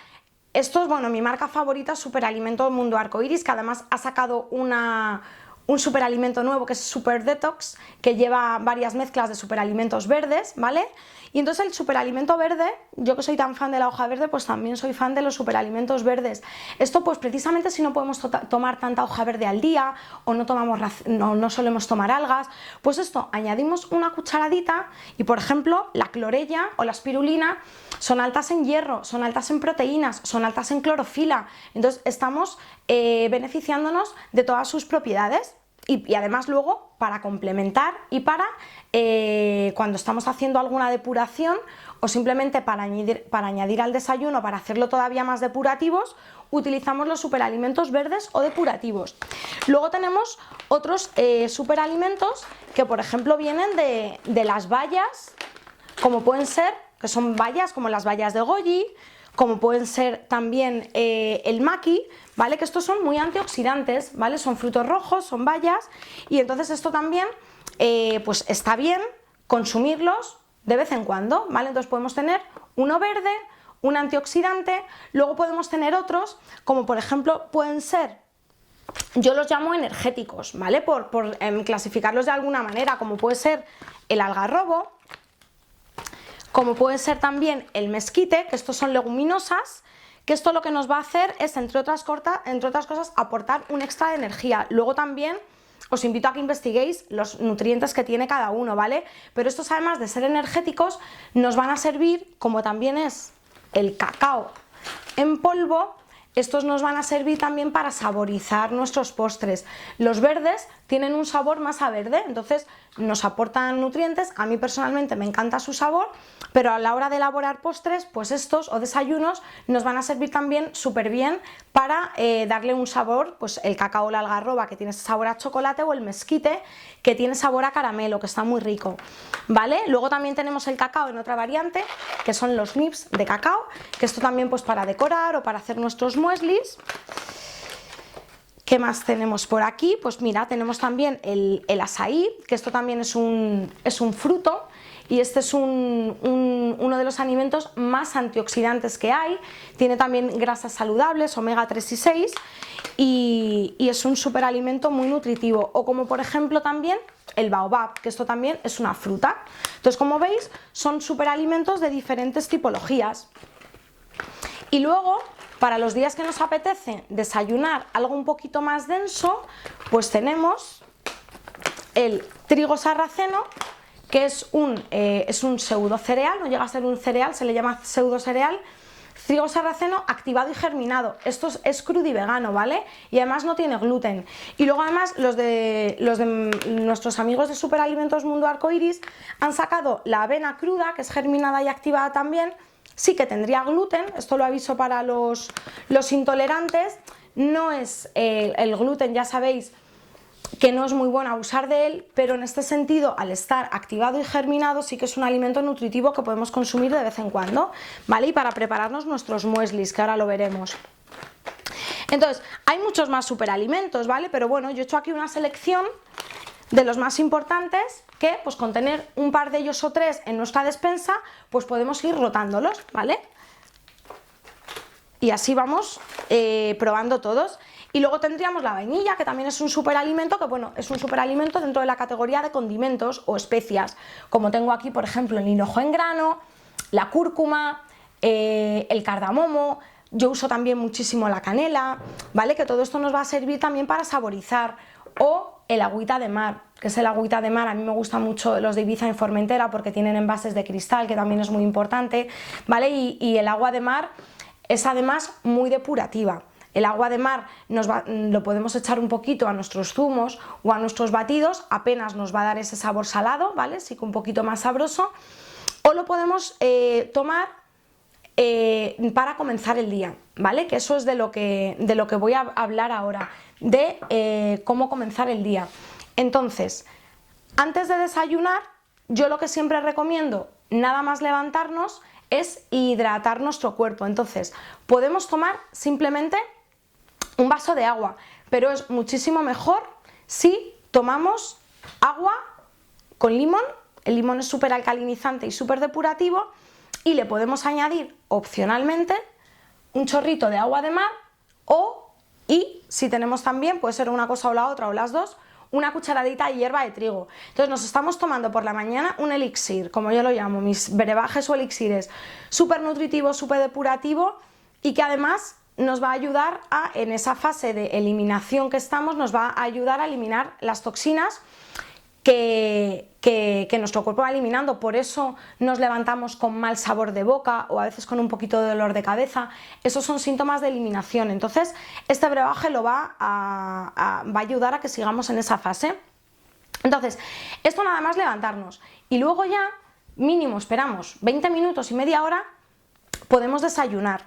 Esto es, bueno, mi marca favorita es Superalimento del Mundo Arcoiris, que además ha sacado un superalimento nuevo que es Super Detox, que lleva varias mezclas de superalimentos verdes, ¿vale? Y entonces el superalimento verde, yo que soy tan fan de la hoja verde, pues también soy fan de los superalimentos verdes. Esto pues precisamente si no podemos tomar tanta hoja verde al día o no solemos tomar algas, pues esto añadimos una cucharadita y por ejemplo la clorella o la espirulina son altas en hierro, son altas en proteínas, son altas en clorofila, entonces estamos beneficiándonos de todas sus propiedades. Y además luego para complementar y para cuando estamos haciendo alguna depuración o simplemente para añadir al desayuno, para hacerlo todavía más depurativos, utilizamos los superalimentos verdes o depurativos. Luego tenemos otros superalimentos que por ejemplo vienen de las bayas, como pueden ser, que son bayas como las bayas de goji, como pueden ser también el maqui, ¿vale? Que estos son muy antioxidantes, ¿vale? Son frutos rojos, son bayas, y entonces esto también pues está bien consumirlos de vez en cuando, ¿vale? Entonces podemos tener uno verde, un antioxidante, luego podemos tener otros, como por ejemplo pueden ser, yo los llamo energéticos, ¿vale? Por clasificarlos de alguna manera, como puede ser el algarrobo, como puede ser también el mezquite, que estos son leguminosas, que esto lo que nos va a hacer es, entre otras cosas, aportar un extra de energía. Luego también os invito a que investiguéis los nutrientes que tiene cada uno, ¿vale? Pero estos, además de ser energéticos, nos van a servir, como también es el cacao en polvo, estos nos van a servir también para saborizar nuestros postres. Los verdes tienen un sabor más a verde, entonces nos aportan nutrientes. A mí personalmente me encanta su sabor, pero a la hora de elaborar postres, pues estos o desayunos nos van a servir también súper bien para darle un sabor, pues el cacao o la algarroba, que tiene sabor a chocolate, o el mezquite, que tiene sabor a caramelo, que está muy rico, ¿vale? Luego también tenemos el cacao en otra variante, que son los nibs de cacao, que esto también pues para decorar o para hacer nuestros mueslis. ¿Qué más tenemos por aquí? Pues mira, tenemos también el azaí, que esto también es un fruto, y este es uno de los alimentos más antioxidantes que hay. Tiene también grasas saludables, omega 3 y 6, y es un superalimento muy nutritivo. O como por ejemplo también el baobab, que esto también es una fruta. Entonces, como veis, son superalimentos de diferentes tipologías. Y luego, para los días que nos apetece desayunar algo un poquito más denso, pues tenemos el trigo sarraceno, que es un pseudo cereal, no llega a ser un cereal, se le llama pseudo cereal, trigo sarraceno activado y germinado. Esto es crudivegano, ¿vale? Y además no tiene gluten. Y luego además los de nuestros amigos de Superalimentos Mundo Arcoiris han sacado la avena cruda, que es germinada y activada también. Sí que tendría gluten, esto lo aviso para los intolerantes. No es el gluten, ya sabéis que no es muy bueno abusar de él, pero en este sentido, al estar activado y germinado, sí que es un alimento nutritivo que podemos consumir de vez en cuando, ¿vale? Y para prepararnos nuestros mueslis, que ahora lo veremos. Entonces, hay muchos más superalimentos, ¿vale? Pero bueno, yo he hecho aquí una selección de los más importantes que, pues con tener un par de ellos o tres en nuestra despensa, pues podemos ir rotándolos, ¿vale? Y así vamos probando todos. Y luego tendríamos la vainilla, que también es un superalimento, que bueno, es un superalimento dentro de la categoría de condimentos o especias, como tengo aquí, por ejemplo, el hinojo en grano, la cúrcuma, el cardamomo. Yo uso también muchísimo la canela, ¿vale? Que todo esto nos va a servir también para saborizar. O el agüita de mar, que es el agüita de mar. A mí me gustan mucho los de Ibiza en Formentera porque tienen envases de cristal, que también es muy importante, ¿vale? Y el agua de mar es además muy depurativa. El agua de mar lo podemos echar un poquito a nuestros zumos o a nuestros batidos, apenas nos va a dar ese sabor salado, ¿vale? Sí que un poquito más sabroso. O lo podemos tomar para comenzar el día, ¿vale? Que eso es de lo que voy a hablar ahora, de cómo comenzar el día. Entonces, antes de desayunar, yo lo que siempre recomiendo, nada más levantarnos, es hidratar nuestro cuerpo. Entonces, podemos tomar simplemente un vaso de agua, pero es muchísimo mejor si tomamos agua con limón. El limón es súper alcalinizante y súper depurativo, y le podemos añadir opcionalmente un chorrito de agua de mar y si tenemos también, puede ser una cosa o la otra o las dos, una cucharadita de hierba de trigo. Entonces nos estamos tomando por la mañana un elixir, como yo lo llamo, mis brebajes o elixires, súper nutritivo, súper depurativo, y que además nos va a ayudar en esa fase de eliminación que estamos, nos va a ayudar a eliminar las toxinas que nuestro cuerpo va eliminando. Por eso nos levantamos con mal sabor de boca o a veces con un poquito de dolor de cabeza. Esos son síntomas de eliminación. Entonces este brebaje va a ayudar a que sigamos en esa fase. Entonces, esto nada más levantarnos, y luego ya mínimo esperamos 20 minutos y media hora, podemos desayunar.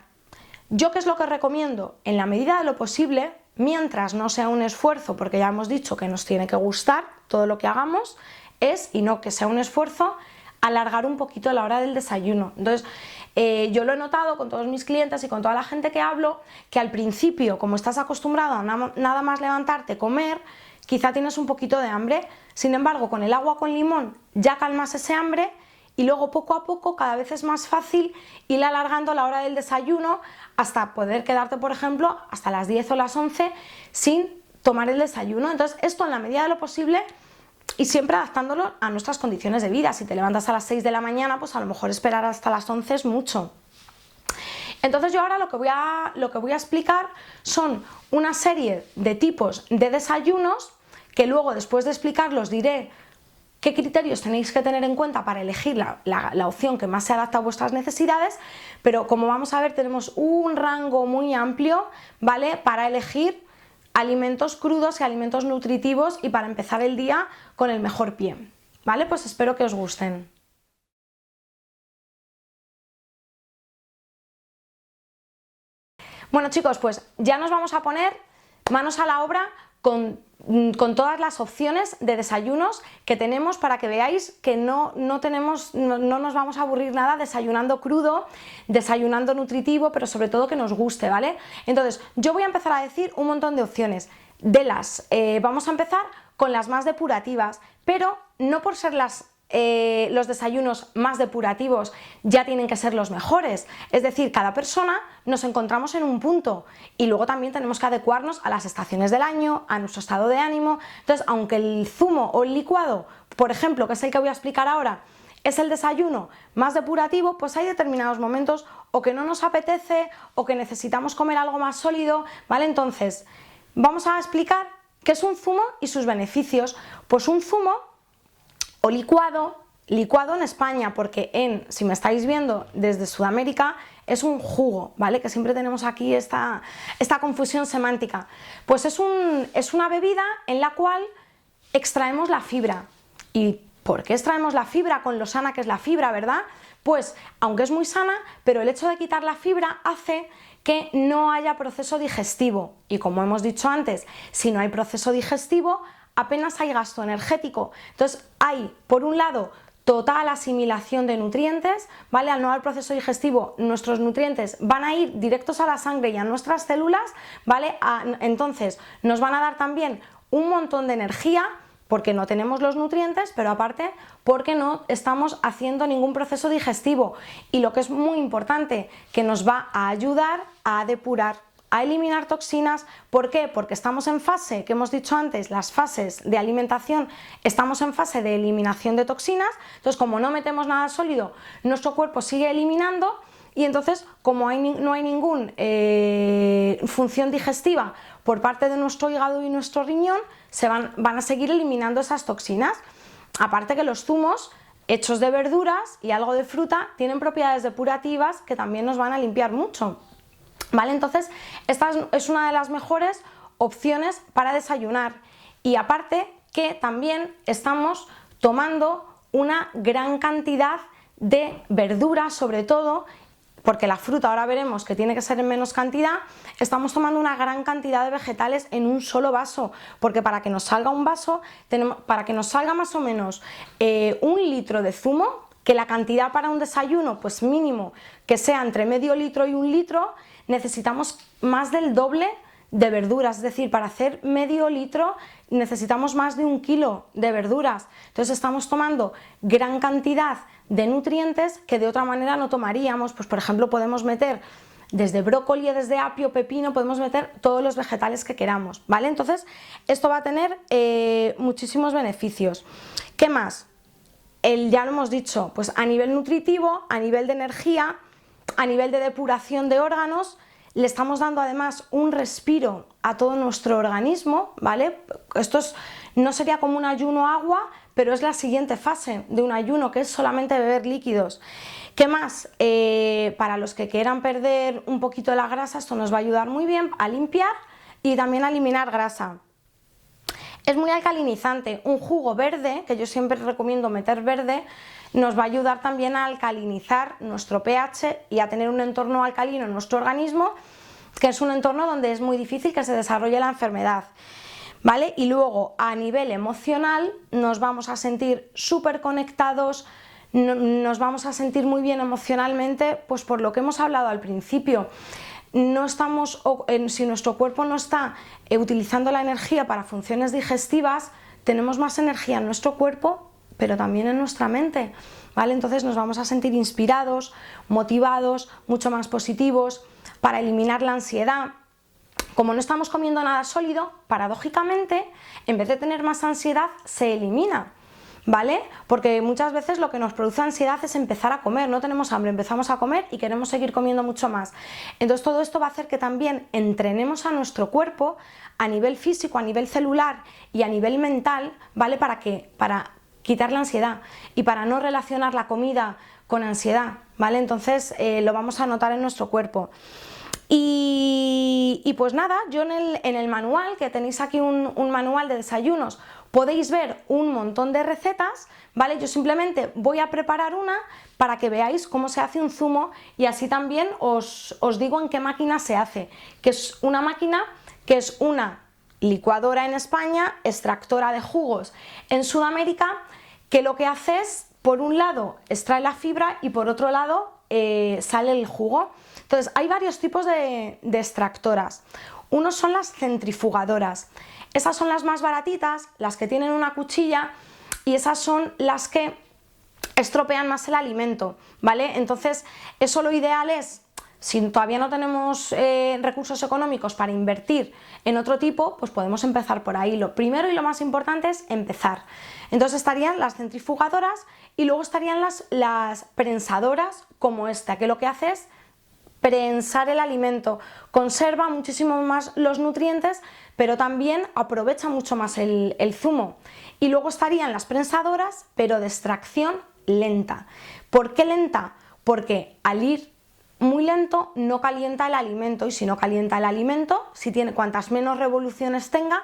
¿Yo qué es lo que recomiendo? En la medida de lo posible, mientras no sea un esfuerzo, porque ya hemos dicho que nos tiene que gustar todo lo que hagamos, y no que sea un esfuerzo, alargar un poquito la hora del desayuno. Entonces, yo lo he notado con todos mis clientes y con toda la gente que hablo, que al principio, como estás acostumbrado a nada más levantarte, comer, quizá tienes un poquito de hambre. Sin embargo, con el agua con limón ya calmas ese hambre, y luego poco a poco cada vez es más fácil ir alargando la hora del desayuno hasta poder quedarte, por ejemplo, hasta las 10 o las 11 sin tomar el desayuno. Entonces, esto en la medida de lo posible, y siempre adaptándolo a nuestras condiciones de vida. Si te levantas a las 6 de la mañana, pues a lo mejor esperar hasta las 11 es mucho. Entonces yo ahora lo que voy a explicar son una serie de tipos de desayunos, que luego, después de explicarlos, diré qué criterios tenéis que tener en cuenta para elegir la opción que más se adapta a vuestras necesidades. Pero como vamos a ver, tenemos un rango muy amplio, ¿vale?, para elegir alimentos crudos y alimentos nutritivos, y para empezar el día con el mejor pie, ¿vale? Pues espero que os gusten. Bueno, chicos, pues ya nos vamos a poner manos a la obra con todas las opciones de desayunos que tenemos, para que veáis que no nos vamos a aburrir nada desayunando crudo, desayunando nutritivo, pero sobre todo que nos guste, ¿vale? Entonces yo voy a empezar a decir un montón de opciones. Vamos a empezar con las más depurativas, pero no por ser los desayunos más depurativos ya tienen que ser los mejores. Es decir, cada persona nos encontramos en un punto, y luego también tenemos que adecuarnos a las estaciones del año, a nuestro estado de ánimo. Entonces, aunque el zumo o el licuado, por ejemplo, que es el que voy a explicar ahora, es el desayuno más depurativo, pues hay determinados momentos o que no nos apetece o que necesitamos comer algo más sólido, ¿vale? Entonces, vamos a explicar qué es un zumo y sus beneficios. Pues un zumo o licuado licuado en España, porque si me estáis viendo desde Sudamérica, es un jugo, ¿vale? Que siempre tenemos aquí esta confusión semántica. Pues es una bebida en la cual extraemos la fibra. ¿Y por qué extraemos la fibra con lo sana que es la fibra, verdad? Pues aunque es muy sana, pero el hecho de quitar la fibra hace que no haya proceso digestivo. Y como hemos dicho antes, si no hay proceso digestivo, apenas hay gasto energético. Entonces hay, por un lado, total asimilación de nutrientes, ¿vale? Al no haber proceso digestivo, nuestros nutrientes van a ir directos a la sangre y a nuestras células, ¿vale? Entonces nos van a dar también un montón de energía, porque no tenemos los nutrientes, pero aparte porque no estamos haciendo ningún proceso digestivo. Y lo que es muy importante, que nos va a ayudar a depurar, a eliminar toxinas. ¿Por qué? Porque estamos en fase, que hemos dicho antes, las fases de alimentación, estamos en fase de eliminación de toxinas. Entonces, como no metemos nada sólido, nuestro cuerpo sigue eliminando. Y entonces, como no hay ninguna función digestiva por parte de nuestro hígado y nuestro riñón, van a seguir eliminando esas toxinas. Aparte que los zumos hechos de verduras y algo de fruta tienen propiedades depurativas que también nos van a limpiar mucho, ¿vale? Entonces, esta es una de las mejores opciones para desayunar. Y aparte que también estamos tomando una gran cantidad de verduras, sobre todo, porque la fruta ahora veremos que tiene que ser en menos cantidad, estamos tomando una gran cantidad de vegetales en un solo vaso, porque para que nos salga un vaso, para que nos salga más o menos 1 litro de zumo, que la cantidad para un desayuno, pues mínimo, que sea entre medio litro y 1 litro, necesitamos más del doble de verduras, es decir, para hacer medio litro necesitamos más de 1 kilo de verduras. Entonces estamos tomando gran cantidad de nutrientes que de otra manera no tomaríamos. Pues por ejemplo podemos meter desde brócoli, desde apio, pepino, podemos meter todos los vegetales que queramos, ¿vale? Entonces esto va a tener muchísimos beneficios. ¿Qué más? Ya lo hemos dicho, pues a nivel nutritivo, a nivel de energía, a nivel de depuración de órganos, le estamos dando además un respiro a todo nuestro organismo, ¿vale? No sería como un ayuno agua, pero es la siguiente fase de un ayuno, que es solamente beber líquidos. ¿Qué más? Para los que quieran perder un poquito de la grasa, esto nos va a ayudar muy bien a limpiar y también a eliminar grasa. Es muy alcalinizante. Un jugo verde, que yo siempre recomiendo meter verde, nos va a ayudar también a alcalinizar nuestro pH y a tener un entorno alcalino en nuestro organismo, que es un entorno donde es muy difícil que se desarrolle la enfermedad, ¿vale? Y luego a nivel emocional nos vamos a sentir súper conectados, nos vamos a sentir muy bien emocionalmente, pues por lo que hemos hablado al principio. Si nuestro cuerpo no está utilizando la energía para funciones digestivas, tenemos más energía en nuestro cuerpo, pero también en nuestra mente, ¿vale? Entonces nos vamos a sentir inspirados, motivados, mucho más positivos, para eliminar la ansiedad. Como no estamos comiendo nada sólido, paradójicamente, en vez de tener más ansiedad, se elimina, ¿vale? Porque muchas veces lo que nos produce ansiedad es empezar a comer, no tenemos hambre, empezamos a comer y queremos seguir comiendo mucho más. Entonces todo esto va a hacer que también entrenemos a nuestro cuerpo a nivel físico, a nivel celular y a nivel mental, ¿vale? ¿Para qué? Para quitar la ansiedad y para no relacionar la comida con ansiedad, ¿vale? Entonces lo vamos a notar en nuestro cuerpo. Y pues nada, yo en el manual, que tenéis aquí un manual de desayunos, podéis ver un montón de recetas, ¿vale? Yo simplemente voy a preparar una para que veáis cómo se hace un zumo y así también os digo en qué máquina se hace, que es una máquina que es una licuadora en España, extractora de jugos en Sudamérica, que lo que hace es, por un lado, extrae la fibra y por otro lado sale el jugo. Entonces hay varios tipos de extractoras. Unos son las centrifugadoras. Esas son las más baratitas, las que tienen una cuchilla, y esas son las que estropean más el alimento, ¿vale? Entonces eso lo ideal es, si todavía no tenemos recursos económicos para invertir en otro tipo, pues podemos empezar por ahí. Lo primero y lo más importante es empezar. Entonces estarían las centrifugadoras y luego estarían las prensadoras como esta, que lo que hace es prensar el alimento, conserva muchísimo más los nutrientes, pero también aprovecha mucho más el zumo. Y luego estarían las prensadoras, pero de extracción lenta. ¿Por qué lenta? Porque al ir muy lento no calienta el alimento, y si no calienta el alimento, cuantas menos revoluciones tenga,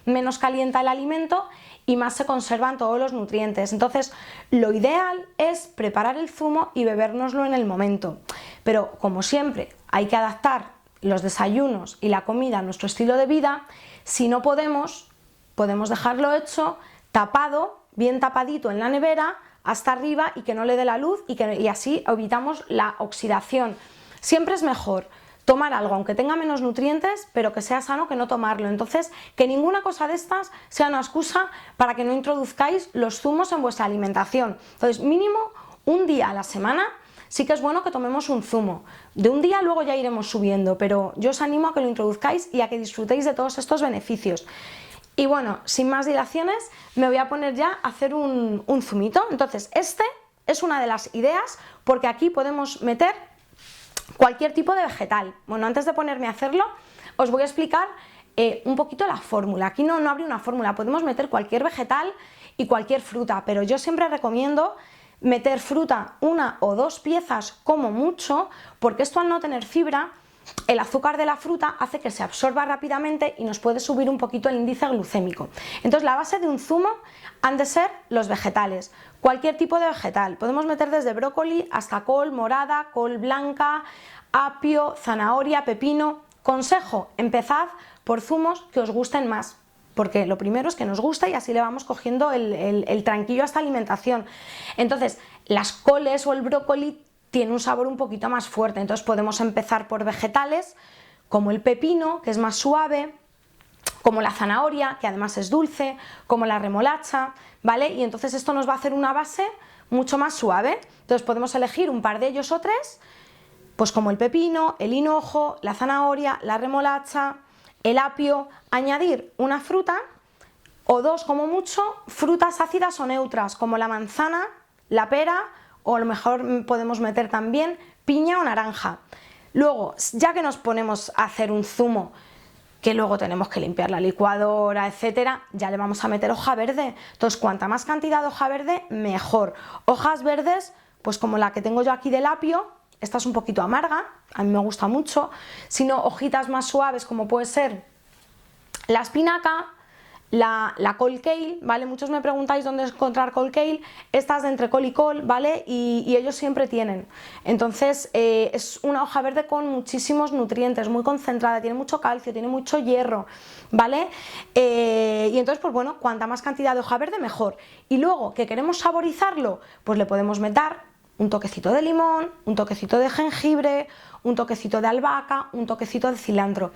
menos calienta el alimento y más se conservan todos los nutrientes. Entonces, lo ideal es preparar el zumo y bebérnoslo en el momento. Pero, como siempre, hay que adaptar los desayunos y la comida a nuestro estilo de vida. Si no podemos dejarlo hecho, tapado, bien tapadito en la nevera, hasta arriba, y que no le dé la luz, y así evitamos la oxidación. Siempre es mejor tomar algo, aunque tenga menos nutrientes, pero que sea sano, que no tomarlo. Entonces, que ninguna cosa de estas sea una excusa para que no introduzcáis los zumos en vuestra alimentación. Entonces, mínimo un día a la semana sí que es bueno que tomemos un zumo. De un día luego ya iremos subiendo, pero yo os animo a que lo introduzcáis y a que disfrutéis de todos estos beneficios. Y bueno, sin más dilaciones, me voy a poner ya a hacer un zumito. Entonces, este es una de las ideas, porque aquí podemos meter cualquier tipo de vegetal. Bueno, antes de ponerme a hacerlo, os voy a explicar un poquito la fórmula. Aquí no habría una fórmula, podemos meter cualquier vegetal y cualquier fruta, pero yo siempre recomiendo meter fruta, 1 o 2 piezas como mucho, porque esto, al no tener fibra, el azúcar de la fruta hace que se absorba rápidamente y nos puede subir un poquito el índice glucémico. Entonces, la base de un zumo han de ser los vegetales, cualquier tipo de vegetal. Podemos meter desde brócoli hasta col morada, col blanca, apio, zanahoria, pepino. Consejo: empezad por zumos que os gusten más, porque lo primero es que nos gusta y así le vamos cogiendo el tranquillo a esta alimentación. Entonces, las coles o el brócoli tiene un sabor un poquito más fuerte, entonces podemos empezar por vegetales como el pepino, que es más suave, como la zanahoria, que además es dulce, como la remolacha, ¿vale? Y entonces esto nos va a hacer una base mucho más suave. Entonces podemos elegir un par de ellos o 3, pues como el pepino, el hinojo, la zanahoria, la remolacha, el apio, añadir una fruta o 2 como mucho, frutas ácidas o neutras, como la manzana, la pera, o a lo mejor podemos meter también piña o naranja. Luego, ya que nos ponemos a hacer un zumo, que luego tenemos que limpiar la licuadora, etcétera, ya le vamos a meter hoja verde. Entonces, cuanta más cantidad de hoja verde, mejor. Hojas verdes, pues como la que tengo yo aquí del apio, esta es un poquito amarga, a mí me gusta mucho, sino hojitas más suaves, como puede ser la espinaca, la col kale, ¿vale? Muchos me preguntáis dónde encontrar col kale. Esta es de entre col y col, ¿vale? Y ellos siempre tienen. Entonces, es una hoja verde con muchísimos nutrientes, muy concentrada, tiene mucho calcio, tiene mucho hierro, ¿vale? Y entonces, pues bueno, cuanta más cantidad de hoja verde, mejor. Y luego, que queremos saborizarlo, pues le podemos meter un toquecito de limón, un toquecito de jengibre, un toquecito de albahaca, un toquecito de cilantro.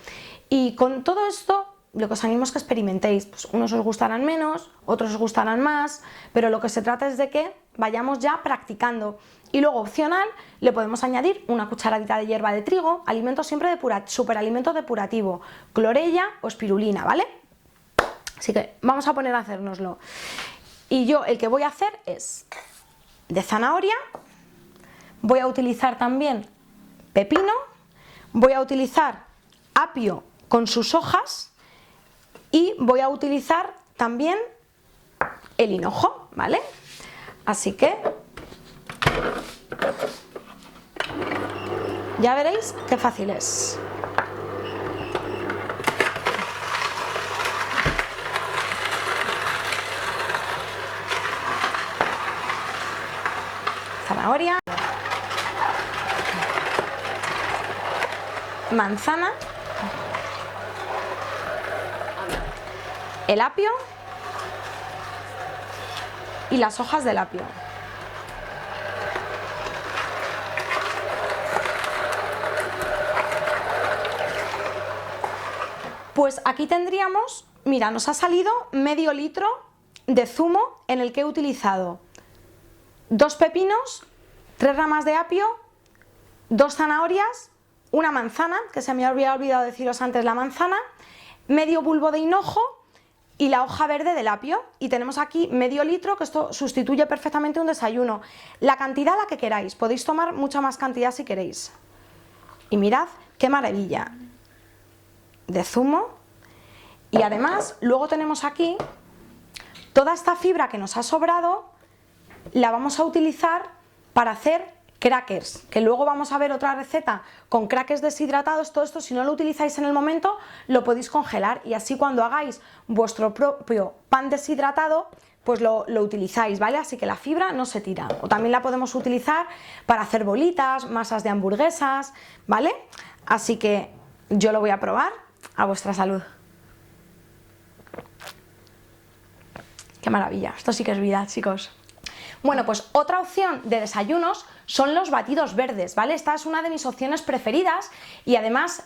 Y con todo esto, lo que os animo es que experimentéis. Pues unos os gustarán menos, otros os gustarán más, pero lo que se trata es de que vayamos ya practicando. Y luego, opcional, le podemos añadir una cucharadita de hierba de trigo, alimento siempre superalimento depurativo, clorella o espirulina, ¿vale? Así que vamos a poner a hacérnoslo. Y yo el que voy a hacer es de zanahoria, voy a utilizar también pepino, voy a utilizar apio con sus hojas, y voy a utilizar también el hinojo, ¿vale? Así que ya veréis qué fácil es. Zanahoria, manzana, el apio y las hojas del apio. Pues aquí tendríamos, mira, nos ha salido medio litro de zumo en el que he utilizado 2 pepinos, 3 ramas de apio, 2 zanahorias, una manzana, que se me había olvidado deciros antes la manzana, medio bulbo de hinojo y la hoja verde del apio. Y tenemos aquí medio litro, que esto sustituye perfectamente un desayuno. La cantidad la que queráis, podéis tomar mucha más cantidad si queréis. Y mirad qué maravilla de zumo. Y además luego tenemos aquí toda esta fibra que nos ha sobrado, la vamos a utilizar para hacer crackers, que luego vamos a ver otra receta con crackers deshidratados. Todo esto, si no lo utilizáis en el momento, lo podéis congelar y así cuando hagáis vuestro propio pan deshidratado, pues lo utilizáis, ¿vale? Así que la fibra no se tira. O también la podemos utilizar para hacer bolitas, masas de hamburguesas, ¿vale? Así que yo lo voy a probar. A vuestra salud. Qué maravilla, esto sí que es vida, chicos. Bueno, pues otra opción de desayunos son los batidos verdes, ¿vale? Esta es una de mis opciones preferidas y además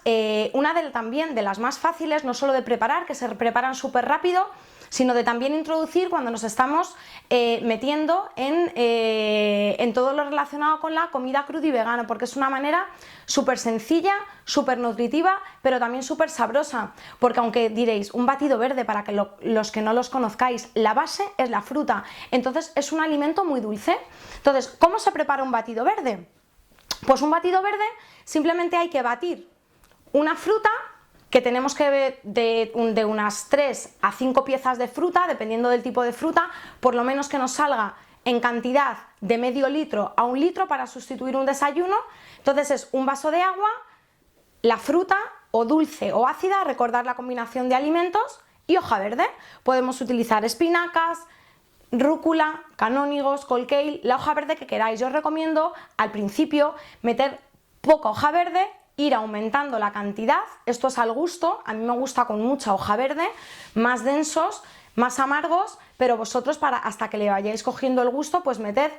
también de las más fáciles, no solo de preparar, que se preparan súper rápido, sino de también introducir cuando nos estamos metiendo en todo lo relacionado con la comida cruda y vegana, porque es una manera súper sencilla, súper nutritiva, pero también súper sabrosa, porque aunque diréis, un batido verde, para que los que no los conozcáis, la base es la fruta, entonces es un alimento muy dulce. Entonces, ¿cómo se prepara un batido verde? Pues un batido verde simplemente hay que batir una fruta, que tenemos que de unas 3 a 5 piezas de fruta, dependiendo del tipo de fruta, por lo menos que nos salga en cantidad de medio litro a 1 litro para sustituir un desayuno. Entonces es un vaso de agua, la fruta, o dulce o ácida, recordar la combinación de alimentos, y hoja verde. Podemos utilizar espinacas, rúcula, canónigos, col kale, la hoja verde que queráis. Yo os recomiendo al principio meter poca hoja verde, ir aumentando la cantidad, esto es al gusto, a mí me gusta con mucha hoja verde, más densos, más amargos, pero vosotros hasta que le vayáis cogiendo el gusto, pues meted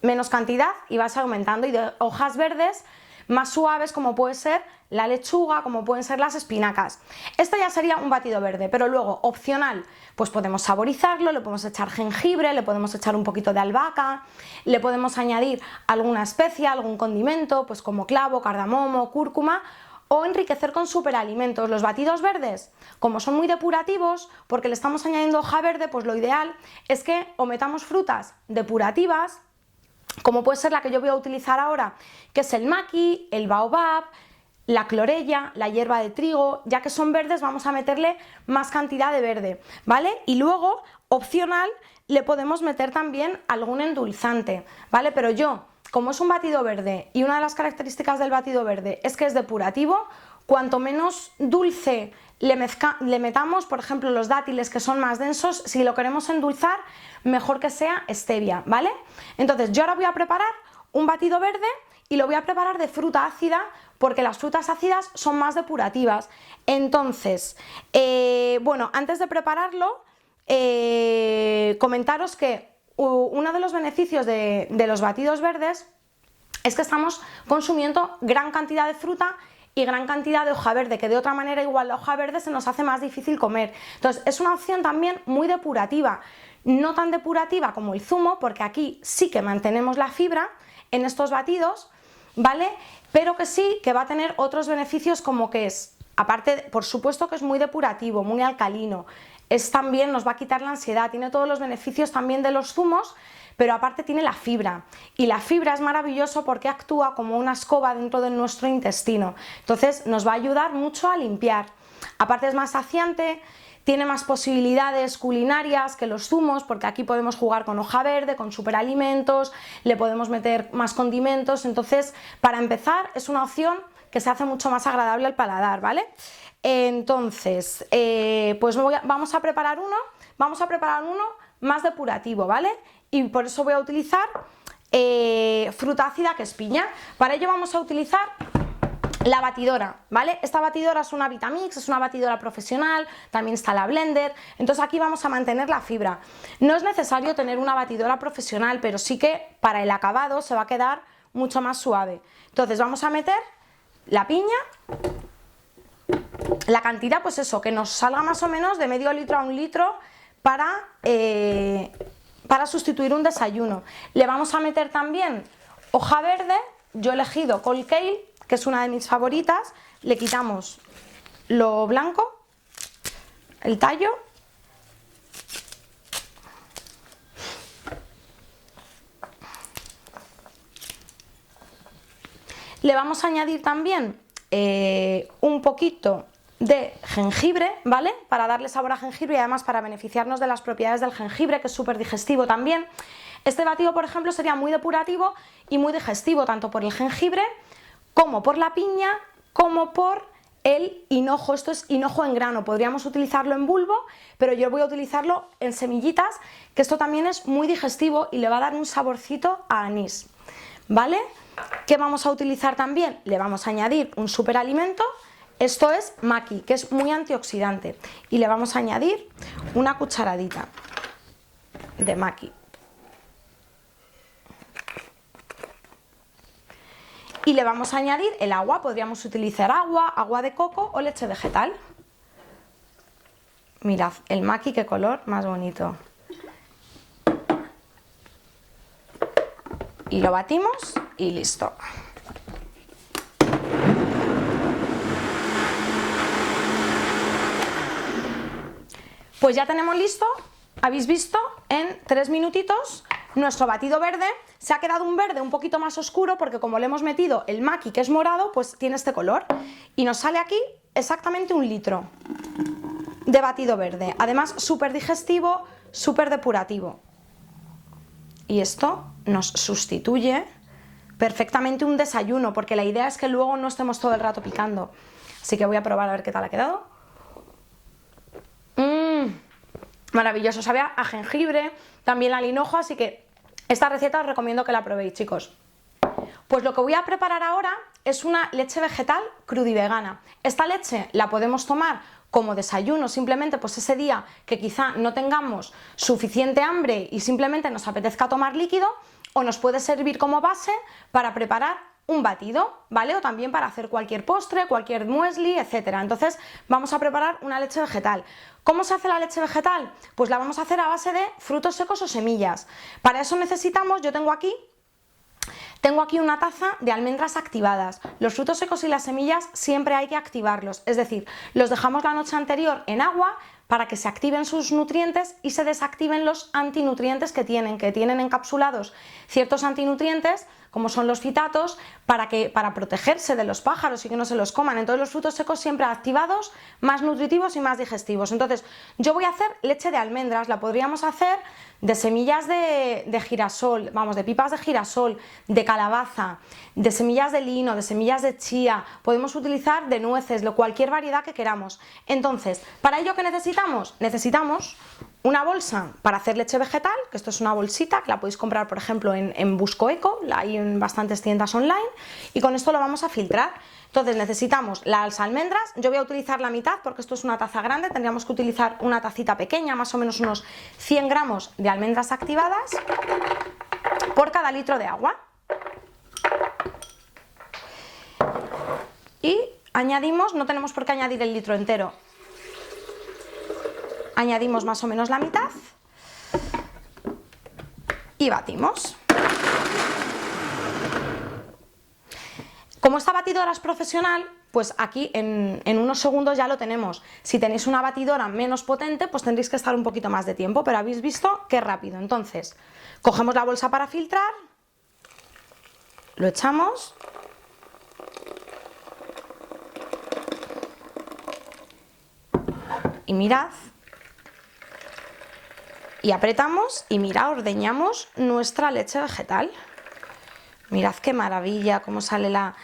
menos cantidad y vas aumentando, y de hojas verdes más suaves como puede ser la lechuga, como pueden ser las espinacas. Esto ya sería un batido verde, pero luego opcional, pues podemos saborizarlo, le podemos echar jengibre, le podemos echar un poquito de albahaca, le podemos añadir alguna especia, algún condimento, pues como clavo, cardamomo, cúrcuma, o enriquecer con superalimentos. Los batidos verdes, como son muy depurativos, porque le estamos añadiendo hoja verde, pues lo ideal es que o metamos frutas depurativas, como puede ser la que yo voy a utilizar ahora, que es el maqui, el baobab, la clorella, la hierba de trigo. Ya que son verdes, vamos a meterle más cantidad de verde, ¿vale? Y luego, opcional, le podemos meter también algún endulzante, ¿vale? Pero yo, como es un batido verde, y una de las características del batido verde es que es depurativo, cuanto menos dulce le metamos, por ejemplo los dátiles, que son más densos, si lo queremos endulzar, mejor que sea stevia, ¿vale? Entonces yo ahora voy a preparar un batido verde y lo voy a preparar de fruta ácida, porque las frutas ácidas son más depurativas. Entonces, bueno, antes de prepararlo, comentaros que uno de los beneficios de los batidos verdes es que estamos consumiendo gran cantidad de fruta y gran cantidad de hoja verde, que de otra manera igual la hoja verde se nos hace más difícil comer. Entonces es una opción también muy depurativa, no tan depurativa como el zumo, porque aquí sí que mantenemos la fibra en estos batidos, ¿vale? Pero que sí que va a tener otros beneficios, como que es, aparte, por supuesto que es muy depurativo, muy alcalino, también nos va a quitar la ansiedad, tiene todos los beneficios también de los zumos, pero aparte tiene la fibra, y la fibra es maravilloso porque actúa como una escoba dentro de nuestro intestino, entonces nos va a ayudar mucho a limpiar. Aparte es más saciante, tiene más posibilidades culinarias que los zumos, porque aquí podemos jugar con hoja verde, con superalimentos, le podemos meter más condimentos. Entonces, para empezar, es una opción que se hace mucho más agradable al paladar, ¿vale? Entonces, pues vamos a preparar uno más depurativo, ¿vale? Y por eso voy a utilizar fruta ácida, que es piña. Para ello vamos a utilizar la batidora, ¿vale? Esta batidora es una Vitamix, es una batidora profesional, también está la blender. Entonces aquí vamos a mantener la fibra. No es necesario tener una batidora profesional, pero sí que para el acabado se va a quedar mucho más suave. Entonces vamos a meter la piña, la cantidad, pues eso, que nos salga más o menos de medio litro a 1 litro para sustituir un desayuno. Le vamos a meter también hoja verde, yo he elegido col kale, que es una de mis favoritas. Le quitamos lo blanco, el tallo, le vamos a añadir también un poquito de jengibre, ¿vale? Para darle sabor a jengibre y además para beneficiarnos de las propiedades del jengibre, que es súper digestivo también. Este batido, por ejemplo, sería muy depurativo y muy digestivo, tanto por el jengibre como por la piña, como por el hinojo. Esto es hinojo en grano, podríamos utilizarlo en bulbo, pero yo voy a utilizarlo en semillitas, que esto también es muy digestivo y le va a dar un saborcito a anís, ¿vale? ¿Qué vamos a utilizar también? Le vamos a añadir un superalimento, esto es maqui, que es muy antioxidante, y le vamos a añadir una cucharadita de maqui. Y le vamos a añadir el agua, podríamos utilizar agua, agua de coco o leche vegetal. Mirad, el maqui, qué color más bonito. Y lo batimos y listo. Pues ya tenemos listo, habéis visto, en 3 minutitos nuestro batido verde. Se ha quedado un verde un poquito más oscuro porque como le hemos metido el maqui, que es morado, pues tiene este color. Y nos sale aquí exactamente 1 litro de batido verde. Además, súper digestivo, súper depurativo. Y esto nos sustituye perfectamente un desayuno, porque la idea es que luego no estemos todo el rato picando. Así que voy a probar a ver qué tal ha quedado. Maravilloso, sabe a jengibre, también al hinojo, así que esta receta os recomiendo que la probéis, chicos. Pues lo que voy a preparar ahora es una leche vegetal crudivegana. Esta leche la podemos tomar como desayuno, simplemente pues ese día que quizá no tengamos suficiente hambre y simplemente nos apetezca tomar líquido, o nos puede servir como base para preparar un batido, ¿vale? O también para hacer cualquier postre, cualquier muesli, etcétera. Entonces vamos a preparar una leche vegetal. ¿Cómo se hace la leche vegetal? Pues la vamos a hacer a base de frutos secos o semillas. Para eso necesitamos, yo tengo aquí una taza de almendras activadas. Los frutos secos y las semillas siempre hay que activarlos, es decir, los dejamos la noche anterior en agua para que se activen sus nutrientes y se desactiven los antinutrientes que tienen encapsulados ciertos antinutrientes, como son los fitatos, para protegerse de los pájaros y que no se los coman. Entonces los frutos secos siempre activados, más nutritivos y más digestivos. Entonces yo voy a hacer leche de almendras, la podríamos hacer de semillas de girasol, vamos, de pipas de girasol, de calabaza, de semillas de lino, de semillas de chía, podemos utilizar de nueces, cualquier variedad que queramos. Entonces, ¿para ello qué necesitamos? Necesitamos una bolsa para hacer leche vegetal, que esto es una bolsita que la podéis comprar, por ejemplo, en Busco Eco, la hay en bastantes tiendas online, y con esto lo vamos a filtrar. Entonces necesitamos las almendras, yo voy a utilizar la mitad porque esto es una taza grande, tendríamos que utilizar una tacita pequeña, más o menos unos 100 gramos de almendras activadas por cada litro de agua. Y añadimos, no tenemos por qué añadir el litro entero, añadimos más o menos la mitad y batimos. Como esta batidora es profesional, pues aquí en unos segundos ya lo tenemos. Si tenéis una batidora menos potente, pues tendréis que estar un poquito más de tiempo, pero habéis visto qué rápido. Entonces, cogemos la bolsa para filtrar, lo echamos y mirad, y apretamos y mirad, ordeñamos nuestra leche vegetal. Mirad qué maravilla, cómo sale la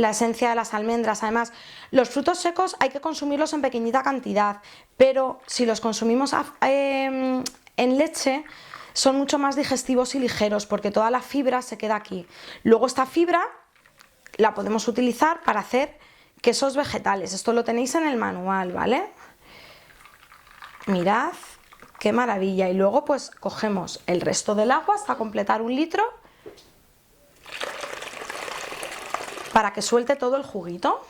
esencia de las almendras. Además, los frutos secos hay que consumirlos en pequeñita cantidad, pero si los consumimos en leche, son mucho más digestivos y ligeros, porque toda la fibra se queda aquí. Luego esta fibra la podemos utilizar para hacer quesos vegetales. Esto lo tenéis en el manual, ¿vale? Mirad qué maravilla. Y luego pues cogemos el resto del agua hasta completar 1 litro, para que suelte todo el juguito.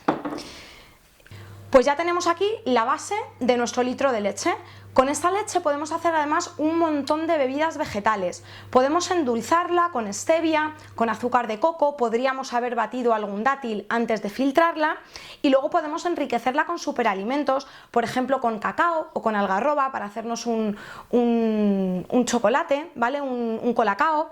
Pues ya tenemos aquí la base de nuestro litro de leche. Con esta leche podemos hacer además un montón de bebidas vegetales. Podemos endulzarla con stevia, con azúcar de coco, podríamos haber batido algún dátil antes de filtrarla, y luego podemos enriquecerla con superalimentos, por ejemplo con cacao o con algarroba, para hacernos un chocolate, ¿vale? Un colacao.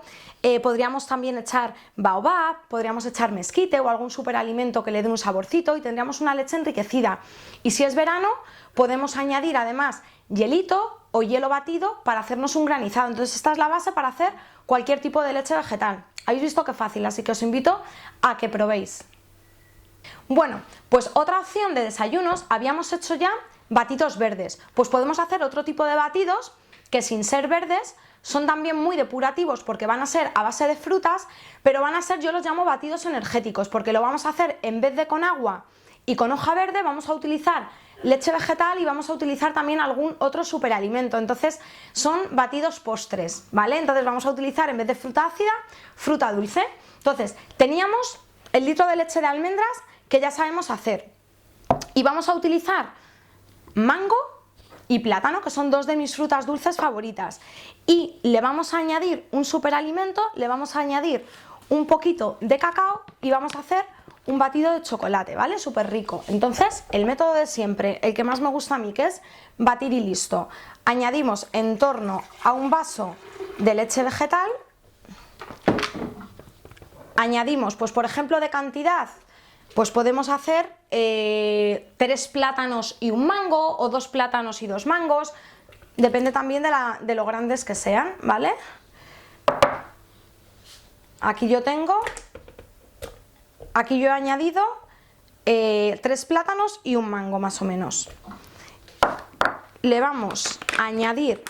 Podríamos también echar baobab, podríamos echar mezquite o algún superalimento que le dé un saborcito, y tendríamos una leche enriquecida. Y si es verano, podemos añadir además hielito o hielo batido para hacernos un granizado. Entonces esta es la base para hacer cualquier tipo de leche vegetal. Habéis visto qué fácil, así que os invito a que probéis. Bueno, pues otra opción de desayunos, habíamos hecho ya batidos verdes, pues podemos hacer otro tipo de batidos que sin ser verdes son también muy depurativos porque van a ser a base de frutas, pero van a ser, yo los llamo batidos energéticos, porque lo vamos a hacer en vez de con agua y con hoja verde, vamos a utilizar leche vegetal y vamos a utilizar también algún otro superalimento. Entonces son batidos postres, ¿vale? Entonces vamos a utilizar en vez de fruta ácida, fruta dulce. Entonces teníamos el litro de leche de almendras que ya sabemos hacer y vamos a utilizar mango y plátano, que son dos de mis frutas dulces favoritas, y le vamos a añadir un superalimento, le vamos a añadir un poquito de cacao y vamos a hacer un batido de chocolate, ¿vale? Súper rico. Entonces, el método de siempre, el que más me gusta a mí, que es batir y listo. Añadimos en torno a un vaso de leche vegetal, añadimos, pues por ejemplo, de cantidad, pues podemos hacer 3 plátanos y un mango, o 2 plátanos y 2 mangos, depende también de lo grandes que sean, ¿vale? Aquí yo he añadido 3 plátanos y un mango más o menos. Le vamos a añadir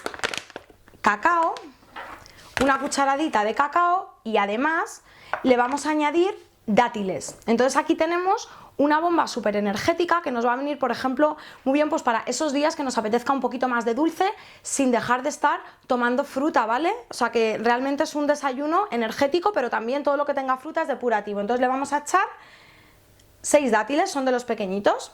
cacao, una cucharadita de cacao, y además le vamos a añadir dátiles. Entonces aquí tenemos una bomba súper energética que nos va a venir, por ejemplo, muy bien pues para esos días que nos apetezca un poquito más de dulce sin dejar de estar tomando fruta, ¿vale? O sea que realmente es un desayuno energético, pero también todo lo que tenga fruta es depurativo. Entonces le vamos a echar 6 dátiles, son de los pequeñitos,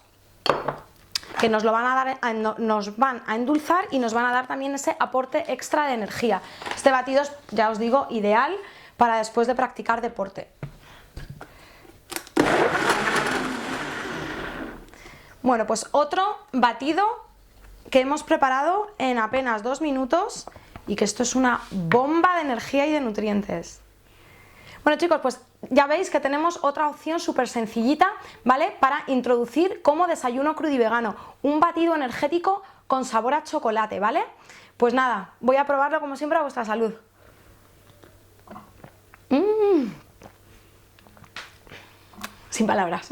que nos van a endulzar y nos van a dar también ese aporte extra de energía. Este batido es, ya os digo, ideal para después de practicar deporte. Bueno, pues otro batido que hemos preparado en apenas 2 minutos y que esto es una bomba de energía y de nutrientes. Bueno, chicos, pues ya veis que tenemos otra opción súper sencillita, ¿vale? Para introducir como desayuno crudivegano, un batido energético con sabor a chocolate, ¿vale? Pues nada, voy a probarlo como siempre a vuestra salud. Sin palabras.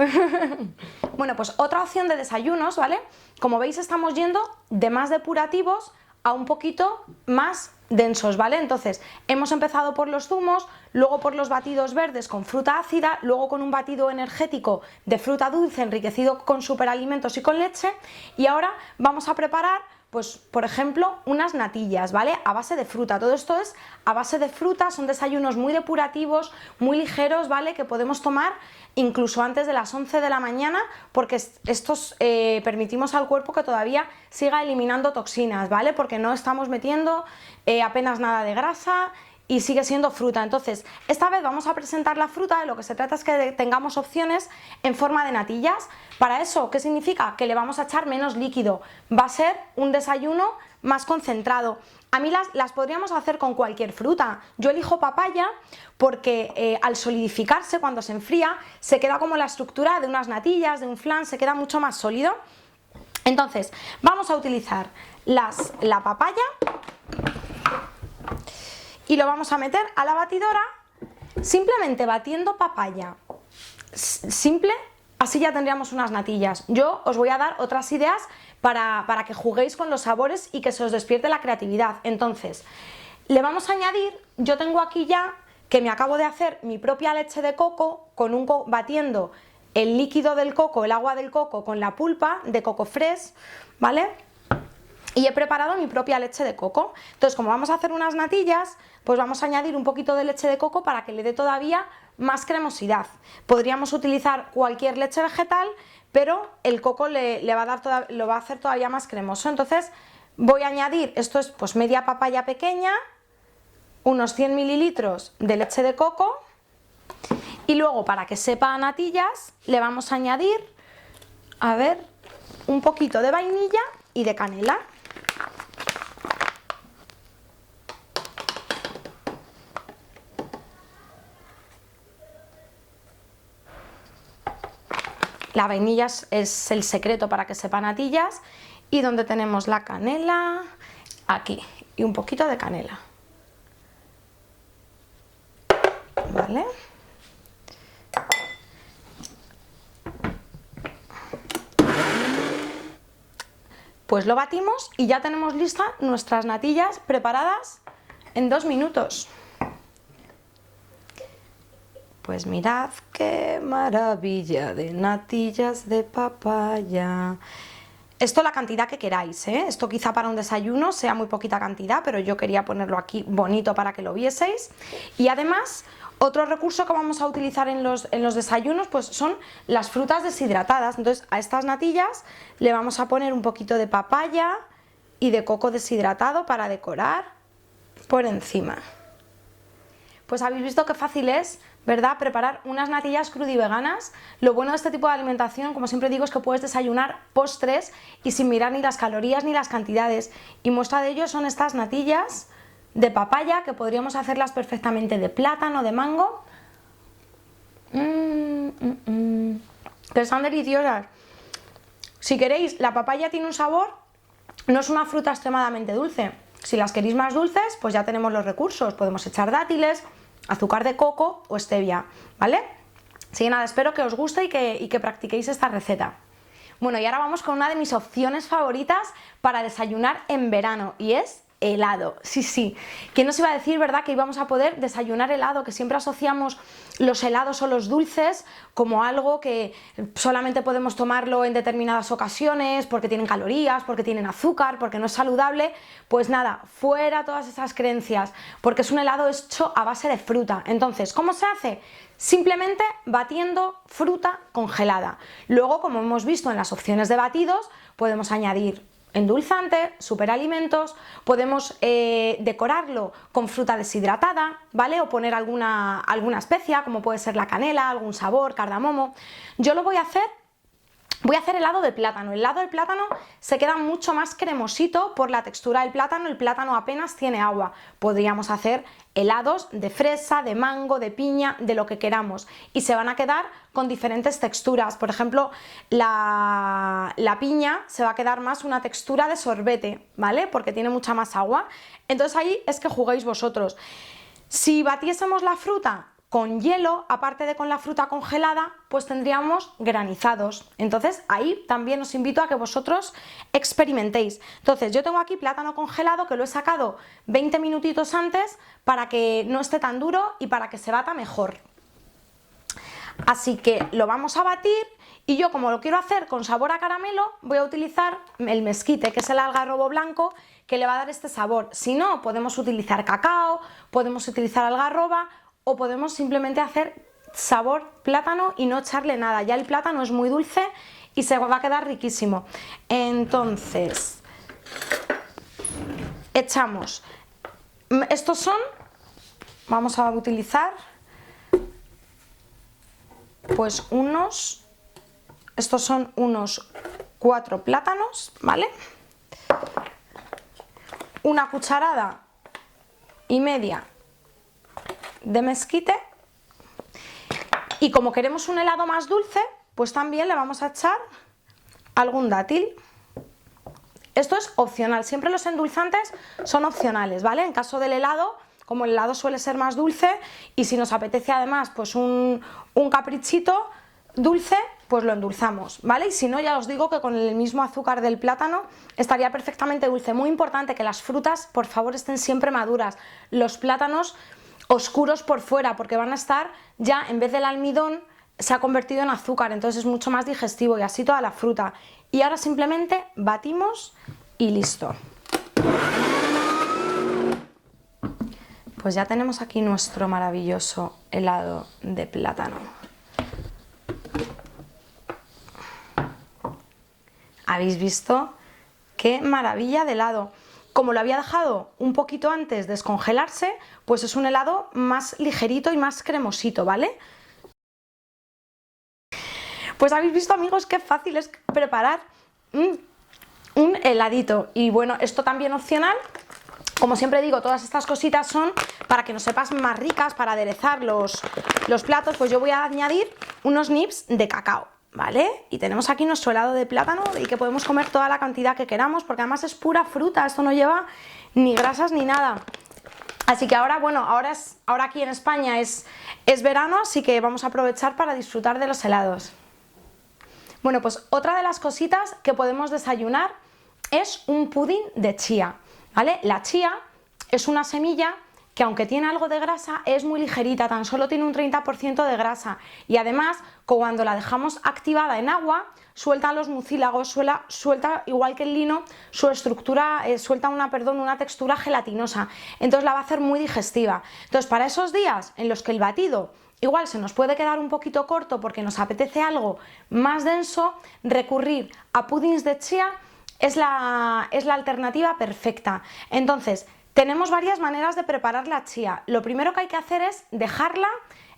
Bueno, pues otra opción de desayunos, ¿vale? Como veis estamos yendo de más depurativos a un poquito más densos, ¿vale? Entonces hemos empezado por los zumos, luego por los batidos verdes con fruta ácida, luego con un batido energético de fruta dulce enriquecido con superalimentos y con leche, y ahora vamos a preparar, pues por ejemplo, unas natillas, ¿vale? A base de fruta. Todo esto es a base de fruta, son desayunos muy depurativos, muy ligeros, ¿vale? Que podemos tomar incluso antes de las 11 de la mañana, porque estos permitimos al cuerpo que todavía siga eliminando toxinas, ¿vale? Porque no estamos metiendo apenas nada de grasa y sigue siendo fruta. Entonces, esta vez vamos a presentar la fruta, de lo que se trata es que tengamos opciones en forma de natillas. Para eso, ¿qué significa? Que le vamos a echar menos líquido, va a ser un desayuno más concentrado. A mí las podríamos hacer con cualquier fruta. Yo elijo papaya porque al solidificarse, cuando se enfría, se queda como la estructura de unas natillas, de un flan, se queda mucho más sólido. Entonces, vamos a utilizar la papaya y lo vamos a meter a la batidora, simplemente batiendo papaya simple, así ya tendríamos unas natillas. Yo os voy a dar otras ideas para que juguéis con los sabores y que se os despierte la creatividad. Entonces, le vamos a añadir, yo tengo aquí ya que me acabo de hacer mi propia leche de coco batiendo el líquido del coco, el agua del coco con la pulpa de coco fresh, ¿vale? Y he preparado mi propia leche de coco. Entonces, como vamos a hacer unas natillas, pues vamos a añadir un poquito de leche de coco para que le dé todavía más cremosidad. Podríamos utilizar cualquier leche vegetal, pero el coco lo va a hacer todavía más cremoso. Entonces voy a añadir, esto es pues media papaya pequeña, unos 100 mililitros de leche de coco, y luego, para que sepa a natillas, le vamos a añadir, a ver, un poquito de vainilla y de canela. La vainilla es el secreto para que sepa natillas, y donde tenemos la canela, aquí y un poquito de canela. ¿Vale? Pues lo batimos y ya tenemos listas nuestras natillas preparadas en 2 minutos. Pues mirad qué maravilla de natillas de papaya. Esto la cantidad que queráis, ¿eh? Esto quizá para un desayuno sea muy poquita cantidad, pero yo quería ponerlo aquí bonito para que lo vieseis. Y además, otro recurso que vamos a utilizar en los desayunos pues son las frutas deshidratadas. Entonces a estas natillas le vamos a poner un poquito de papaya y de coco deshidratado para decorar por encima. Pues habéis visto qué fácil es, ¿verdad?, preparar unas natillas crudiveganas. Lo bueno de este tipo de alimentación, como siempre digo, es que puedes desayunar postres y sin mirar ni las calorías ni las cantidades. Y muestra de ello son estas natillas de papaya, que podríamos hacerlas perfectamente de plátano, de mango. Que están deliciosas. Si queréis, la papaya tiene un sabor, no es una fruta extremadamente dulce. Si las queréis más dulces, pues ya tenemos los recursos. Podemos echar dátiles, azúcar de coco o stevia, ¿vale? Así que nada, espero que os guste y que practiquéis esta receta. Bueno, y ahora vamos con una de mis opciones favoritas para desayunar en verano, y es helado. Sí, sí. ¿Quién nos iba a decir, verdad, que íbamos a poder desayunar helado? Que siempre asociamos los helados o los dulces como algo que solamente podemos tomarlo en determinadas ocasiones porque tienen calorías, porque tienen azúcar, porque no es saludable. Pues nada, fuera todas esas creencias, porque es un helado hecho a base de fruta. Entonces, ¿cómo se hace? Simplemente batiendo fruta congelada. Luego, como hemos visto en las opciones de batidos, podemos añadir endulzante, superalimentos, podemos decorarlo con fruta deshidratada, ¿vale? O poner alguna especia, como puede ser la canela, algún sabor, cardamomo. Yo lo voy a hacer helado de plátano. El helado de plátano se queda mucho más cremosito por la textura del plátano. El plátano apenas tiene agua. Podríamos hacer helados de fresa, de mango, de piña, de lo que queramos, y se van a quedar con diferentes texturas. Por ejemplo, la piña se va a quedar más una textura de sorbete, ¿vale? Porque tiene mucha más agua. Entonces ahí es que juguéis vosotros. Si batiésemos la fruta con hielo, aparte de con la fruta congelada, pues tendríamos granizados. Entonces ahí también os invito a que vosotros experimentéis. Entonces yo tengo aquí plátano congelado que lo he sacado 20 minutitos antes para que no esté tan duro y para que se bata mejor. Así que lo vamos a batir, y yo, como lo quiero hacer con sabor a caramelo, voy a utilizar el mesquite, que es el algarrobo blanco, que le va a dar este sabor. Si no, podemos utilizar cacao, podemos utilizar algarroba, o podemos simplemente hacer sabor plátano y no echarle nada. Ya el plátano es muy dulce y se va a quedar riquísimo. Entonces, echamos, estos son, vamos a utilizar pues estos son unos 4 plátanos, ¿vale? Una cucharada y media de mesquite, y como queremos un helado más dulce, pues también le vamos a echar algún dátil. Esto es opcional, siempre los endulzantes son opcionales, ¿vale? En caso del helado, como el helado suele ser más dulce, y si nos apetece además pues un caprichito dulce, pues lo endulzamos, ¿vale? Y si no, ya os digo que con el mismo azúcar del plátano estaría perfectamente dulce. Muy importante que las frutas, por favor, estén siempre maduras. Los plátanos oscuros por fuera, porque van a estar ya, en vez del almidón, se ha convertido en azúcar, entonces es mucho más digestivo, y así toda la fruta. Y ahora simplemente batimos y listo. Pues ya tenemos aquí nuestro maravilloso helado de plátano. ¿Habéis visto? ¡Qué maravilla de helado! Como lo había dejado un poquito antes de descongelarse, pues es un helado más ligerito y más cremosito, ¿vale? Pues habéis visto, amigos, qué fácil es preparar un heladito. Y bueno, esto también opcional. Como siempre digo, todas estas cositas son para que nos sepan más ricas, para aderezar los platos. Pues yo voy a añadir unos nibs de cacao, ¿vale? Y tenemos aquí nuestro helado de plátano y que podemos comer toda la cantidad que queramos, porque además es pura fruta, esto no lleva ni grasas ni nada. Así que ahora, bueno, ahora aquí en España es verano, así que vamos a aprovechar para disfrutar de los helados. Bueno, pues otra de las cositas que podemos desayunar es un pudín de chía, ¿vale? La chía es una semilla que, aunque tiene algo de grasa, es muy ligerita, tan solo tiene un 30% de grasa, y además cuando la dejamos activada en agua suelta los mucílagos, suelta igual que el lino su estructura, suelta una textura gelatinosa, entonces la va a hacer muy digestiva. Entonces, para esos días en los que el batido igual se nos puede quedar un poquito corto porque nos apetece algo más denso, recurrir a pudins de chía es la alternativa perfecta. Entonces, tenemos varias maneras de preparar la chía. Lo primero que hay que hacer es dejarla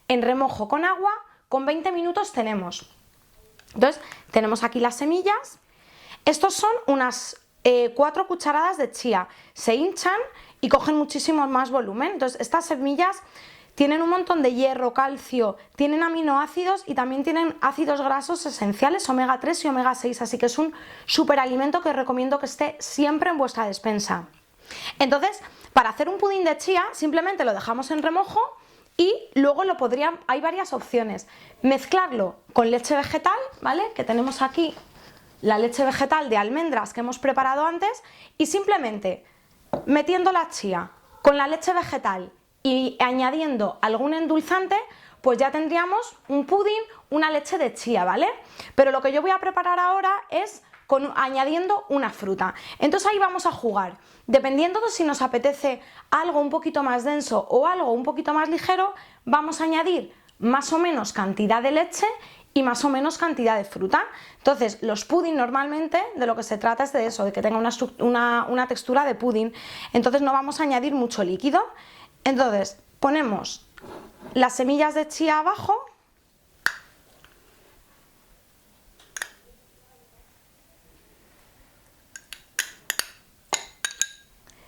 en remojo con agua, con 20 minutos tenemos. Entonces, tenemos aquí las semillas. Estos son unas 4 cucharadas de chía. Se hinchan y cogen muchísimo más volumen. Entonces, estas semillas tienen un montón de hierro, calcio, tienen aminoácidos y también tienen ácidos grasos esenciales, omega 3 y omega 6, así que es un superalimento que os recomiendo que esté siempre en vuestra despensa. Entonces, para hacer un pudín de chía, simplemente lo dejamos en remojo y luego hay varias opciones. Mezclarlo con leche vegetal, ¿vale? Que tenemos aquí la leche vegetal de almendras que hemos preparado antes, y simplemente metiendo la chía con la leche vegetal y añadiendo algún endulzante, pues ya tendríamos un pudín, una leche de chía, ¿vale? Pero lo que yo voy a preparar ahora es añadiendo una fruta. Entonces ahí vamos a jugar. Dependiendo de si nos apetece algo un poquito más denso o algo un poquito más ligero, vamos a añadir más o menos cantidad de leche y más o menos cantidad de fruta. Entonces, los pudín normalmente de lo que se trata es de eso, de que tenga una textura de pudín. Entonces no vamos a añadir mucho líquido. Entonces, ponemos las semillas de chía abajo.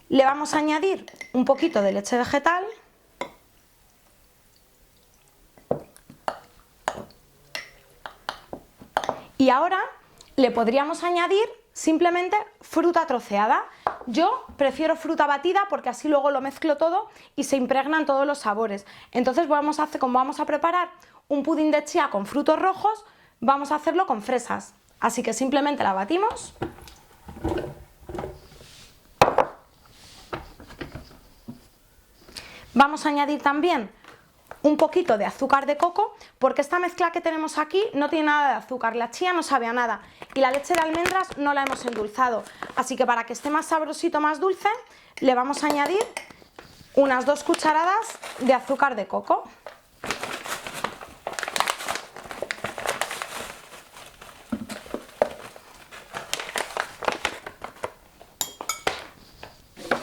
Le vamos a añadir un poquito de leche vegetal. Y ahora le podríamos añadir simplemente fruta troceada. Yo prefiero fruta batida porque así luego lo mezclo todo y se impregnan todos los sabores. Entonces como vamos a preparar un pudín de chía con frutos rojos, vamos a hacerlo con fresas. Así que simplemente la batimos. Vamos a añadir también un poquito de azúcar de coco, porque esta mezcla que tenemos aquí no tiene nada de azúcar, la chía no sabe a nada y la leche de almendras no la hemos endulzado, así que para que esté más sabrosito, más dulce, le vamos a añadir unas 2 cucharadas de azúcar de coco.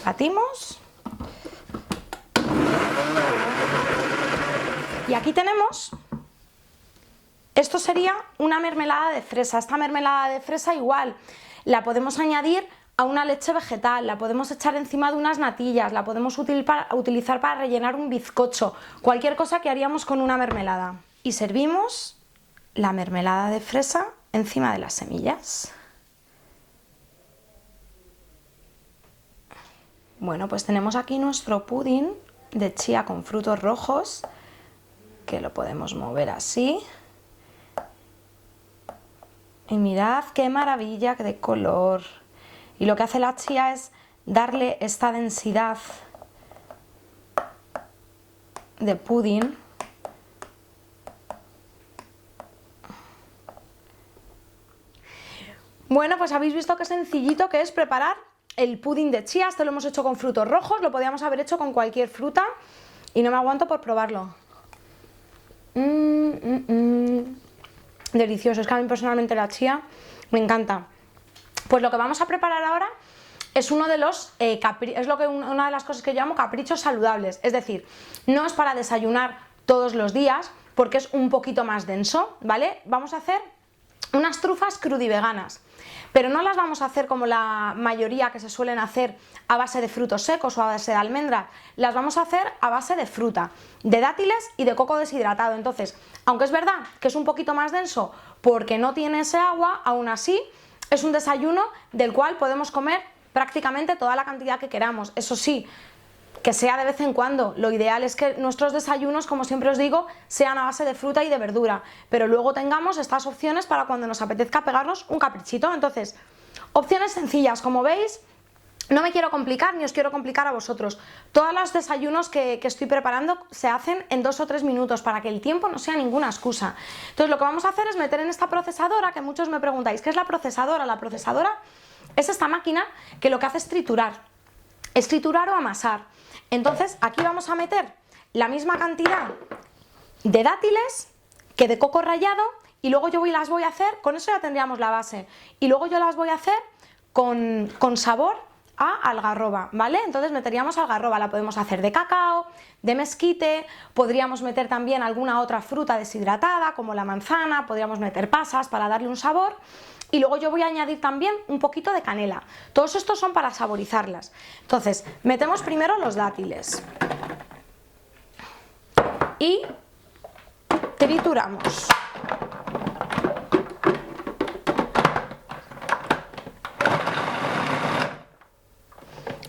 Batimos. Y aquí tenemos, esto sería una mermelada de fresa. Esta mermelada de fresa igual la podemos añadir a una leche vegetal, la podemos echar encima de unas natillas, la podemos utilizar para rellenar un bizcocho, cualquier cosa que haríamos con una mermelada. Y servimos la mermelada de fresa encima de las semillas. Bueno, pues tenemos aquí nuestro pudín de chía con frutos rojos, que lo podemos mover así. Y mirad qué maravilla de color. Y lo que hace la chía es darle esta densidad de pudín. Bueno, pues habéis visto qué sencillito que es preparar el pudín de chía. Esto lo hemos hecho con frutos rojos, lo podíamos haber hecho con cualquier fruta y no me aguanto por probarlo. Delicioso, es que a mí personalmente la chía me encanta. Pues lo que vamos a preparar ahora es una de las cosas que yo llamo caprichos saludables, es decir, no es para desayunar todos los días porque es un poquito más denso, ¿vale? Vamos a hacer unas trufas crudiveganas, pero no las vamos a hacer como la mayoría que se suelen hacer a base de frutos secos o a base de almendras, las vamos a hacer a base de fruta, de dátiles y de coco deshidratado. Entonces, aunque es verdad que es un poquito más denso porque no tiene ese agua, aún así es un desayuno del cual podemos comer prácticamente toda la cantidad que queramos. Eso sí, que sea de vez en cuando. Lo ideal es que nuestros desayunos, como siempre os digo, sean a base de fruta y de verdura, pero luego tengamos estas opciones para cuando nos apetezca pegarnos un caprichito. Entonces, opciones sencillas, como veis. No me quiero complicar ni os quiero complicar a vosotros. Todos los desayunos que estoy preparando se hacen en 2 o 3 minutos para que el tiempo no sea ninguna excusa. Entonces lo que vamos a hacer es meter en esta procesadora, que muchos me preguntáis, ¿qué es la procesadora? La procesadora es esta máquina que lo que hace es triturar o amasar. Entonces aquí vamos a meter la misma cantidad de dátiles que de coco rallado y luego yo las voy a hacer, con eso ya tendríamos la base, y luego yo las voy a hacer con sabor a algarroba, ¿vale? Entonces meteríamos algarroba, la podemos hacer de cacao, de mezquite, podríamos meter también alguna otra fruta deshidratada como la manzana, podríamos meter pasas para darle un sabor y luego yo voy a añadir también un poquito de canela. Todos estos son para saborizarlas. Entonces metemos primero los dátiles y trituramos.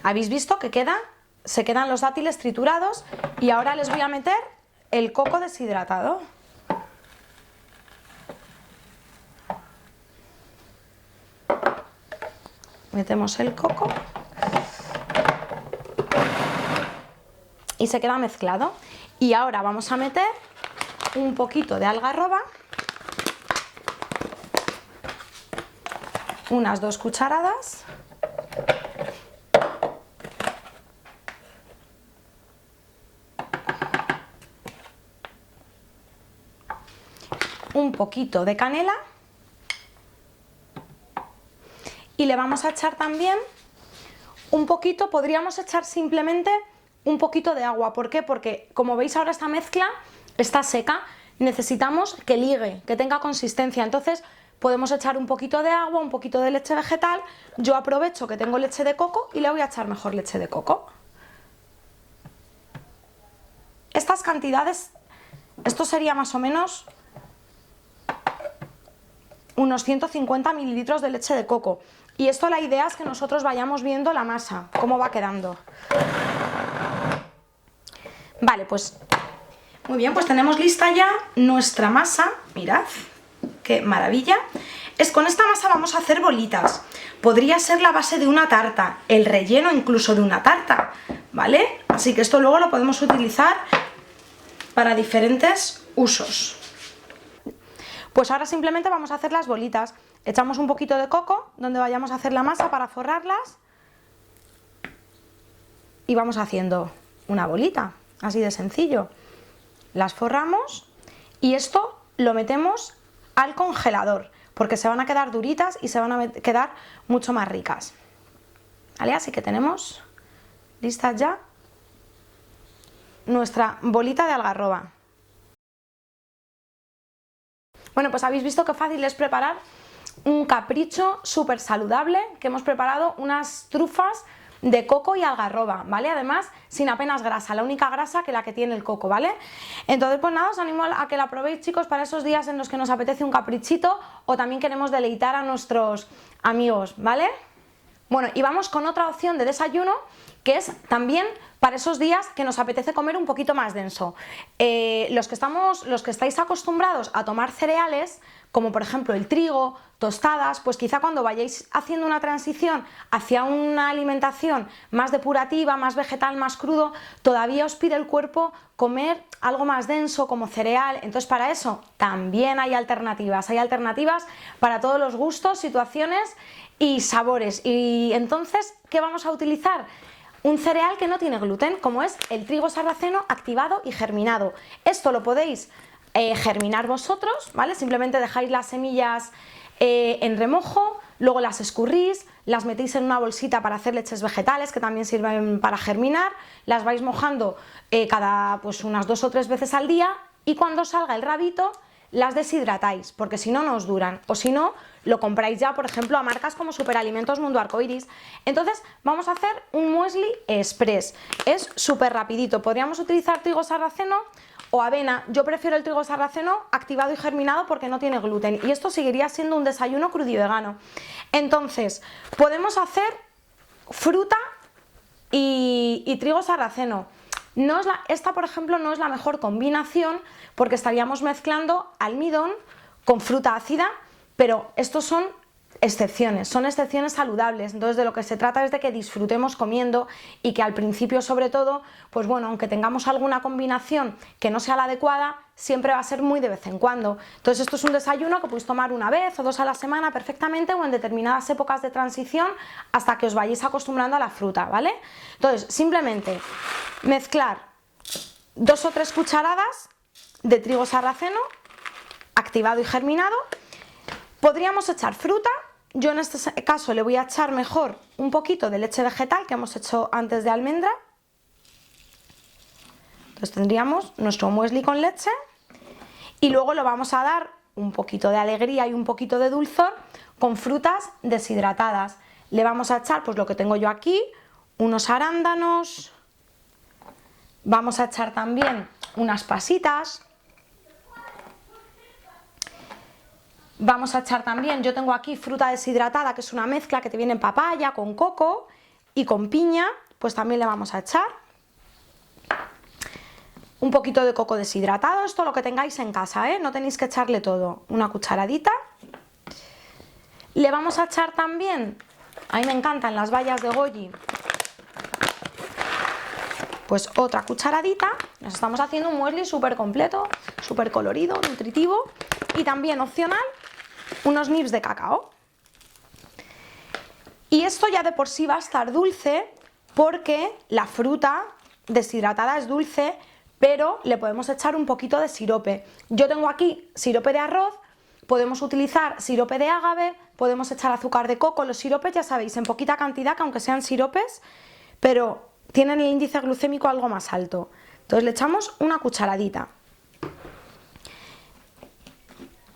¿Habéis visto que se quedan los dátiles triturados? Y ahora les voy a meter el coco deshidratado. Metemos el coco y se queda mezclado. Y ahora vamos a meter un poquito de algarroba, unas 2 cucharadas. Un poquito de canela y le vamos a echar también un poquito, podríamos echar simplemente un poquito de agua. ¿Por qué? Porque como veis ahora esta mezcla está seca, necesitamos que ligue, que tenga consistencia, entonces podemos echar un poquito de agua, un poquito de leche vegetal. Yo aprovecho que tengo leche de coco y le voy a echar mejor leche de coco. Estas cantidades, esto sería más o menos unos 150 mililitros de leche de coco. Y esto, la idea es que nosotros vayamos viendo la masa, cómo va quedando. Vale, pues muy bien, pues tenemos lista ya nuestra masa. Mirad, qué maravilla. Con esta masa vamos a hacer bolitas. Podría ser la base de una tarta, el relleno incluso de una tarta, ¿vale? Así que esto luego lo podemos utilizar para diferentes usos. Pues ahora simplemente vamos a hacer las bolitas. Echamos un poquito de coco donde vayamos a hacer la masa para forrarlas y vamos haciendo una bolita, así de sencillo. Las forramos y esto lo metemos al congelador porque se van a quedar duritas y se van a quedar mucho más ricas. ¿Vale? Así que tenemos listas ya nuestra bolita de algarroba. Bueno, pues habéis visto qué fácil es preparar un capricho súper saludable, que hemos preparado unas trufas de coco y algarroba, ¿vale? Además, sin apenas grasa, la única grasa que la que tiene el coco, ¿vale? Entonces, pues nada, os animo a que la probéis, chicos, para esos días en los que nos apetece un caprichito o también queremos deleitar a nuestros amigos, ¿vale? Bueno, y vamos con otra opción de desayuno, que es también para esos días que nos apetece comer un poquito más denso. Los que estáis acostumbrados a tomar cereales, como por ejemplo el trigo, tostadas, pues quizá cuando vayáis haciendo una transición hacia una alimentación más depurativa, más vegetal, más crudo, todavía os pide el cuerpo comer algo más denso como cereal. Entonces para eso también hay alternativas para todos los gustos, situaciones y sabores. Y entonces, ¿qué vamos a utilizar? Un cereal que no tiene gluten, como es el trigo sarraceno activado y germinado. Esto lo podéis germinar vosotros, ¿vale? Simplemente dejáis las semillas en remojo, luego las escurrís, las metéis en una bolsita para hacer leches vegetales que también sirven para germinar, las vais mojando cada pues unas 2 o 3 veces al día y cuando salga el rabito las deshidratáis, porque si no, no os duran, o si no, lo compráis ya, por ejemplo, a marcas como Superalimentos Mundo Arcoiris. Entonces vamos a hacer un muesli express, es súper rapidito. Podríamos utilizar trigo sarraceno o avena. Yo prefiero el trigo sarraceno activado y germinado porque no tiene gluten y esto seguiría siendo un desayuno crudivegano. Entonces, podemos hacer fruta y trigo sarraceno. Esta, por ejemplo, no es la mejor combinación porque estaríamos mezclando almidón con fruta ácida, pero estos son excepciones saludables. Entonces de lo que se trata es de que disfrutemos comiendo y que al principio, sobre todo, pues bueno, aunque tengamos alguna combinación que no sea la adecuada, siempre va a ser muy de vez en cuando. Entonces esto es un desayuno que podéis tomar una vez o dos a la semana perfectamente o en determinadas épocas de transición hasta que os vayáis acostumbrando a la fruta, ¿vale? Entonces simplemente mezclar 2 o 3 cucharadas de trigo sarraceno activado y germinado. Podríamos echar fruta. Yo en este caso le voy a echar mejor un poquito de leche vegetal que hemos hecho antes de almendra. Entonces tendríamos nuestro muesli con leche y luego lo vamos a dar un poquito de alegría y un poquito de dulzor con frutas deshidratadas. Le vamos a echar pues lo que tengo yo aquí, unos arándanos, vamos a echar también unas pasitas. Vamos a echar también, yo tengo aquí fruta deshidratada, que es una mezcla que te viene en papaya, con coco y con piña, pues también le vamos a echar. Un poquito de coco deshidratado, esto lo que tengáis en casa, no tenéis que echarle todo, una cucharadita. Le vamos a echar también, a mí me encantan las bayas de goji, pues otra cucharadita. Nos estamos haciendo un muesli súper completo, súper colorido, nutritivo y también opcional, unos nibs de cacao. Y esto ya de por sí va a estar dulce porque la fruta deshidratada es dulce, pero le podemos echar un poquito de sirope. Yo tengo aquí sirope de arroz, podemos utilizar sirope de ágave, podemos echar azúcar de coco. Los siropes ya sabéis, en poquita cantidad, que aunque sean siropes, pero tienen el índice glucémico algo más alto. Entonces le echamos una cucharadita.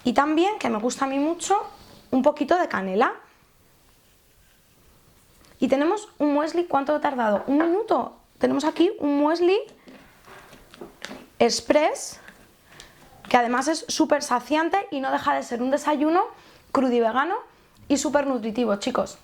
Y también, que me gusta a mí mucho, un poquito de canela. Y tenemos un muesli, ¿cuánto ha tardado? ¿Un minuto? Tenemos aquí un muesli express, que además es súper saciante y no deja de ser un desayuno crudivegano y súper nutritivo, chicos.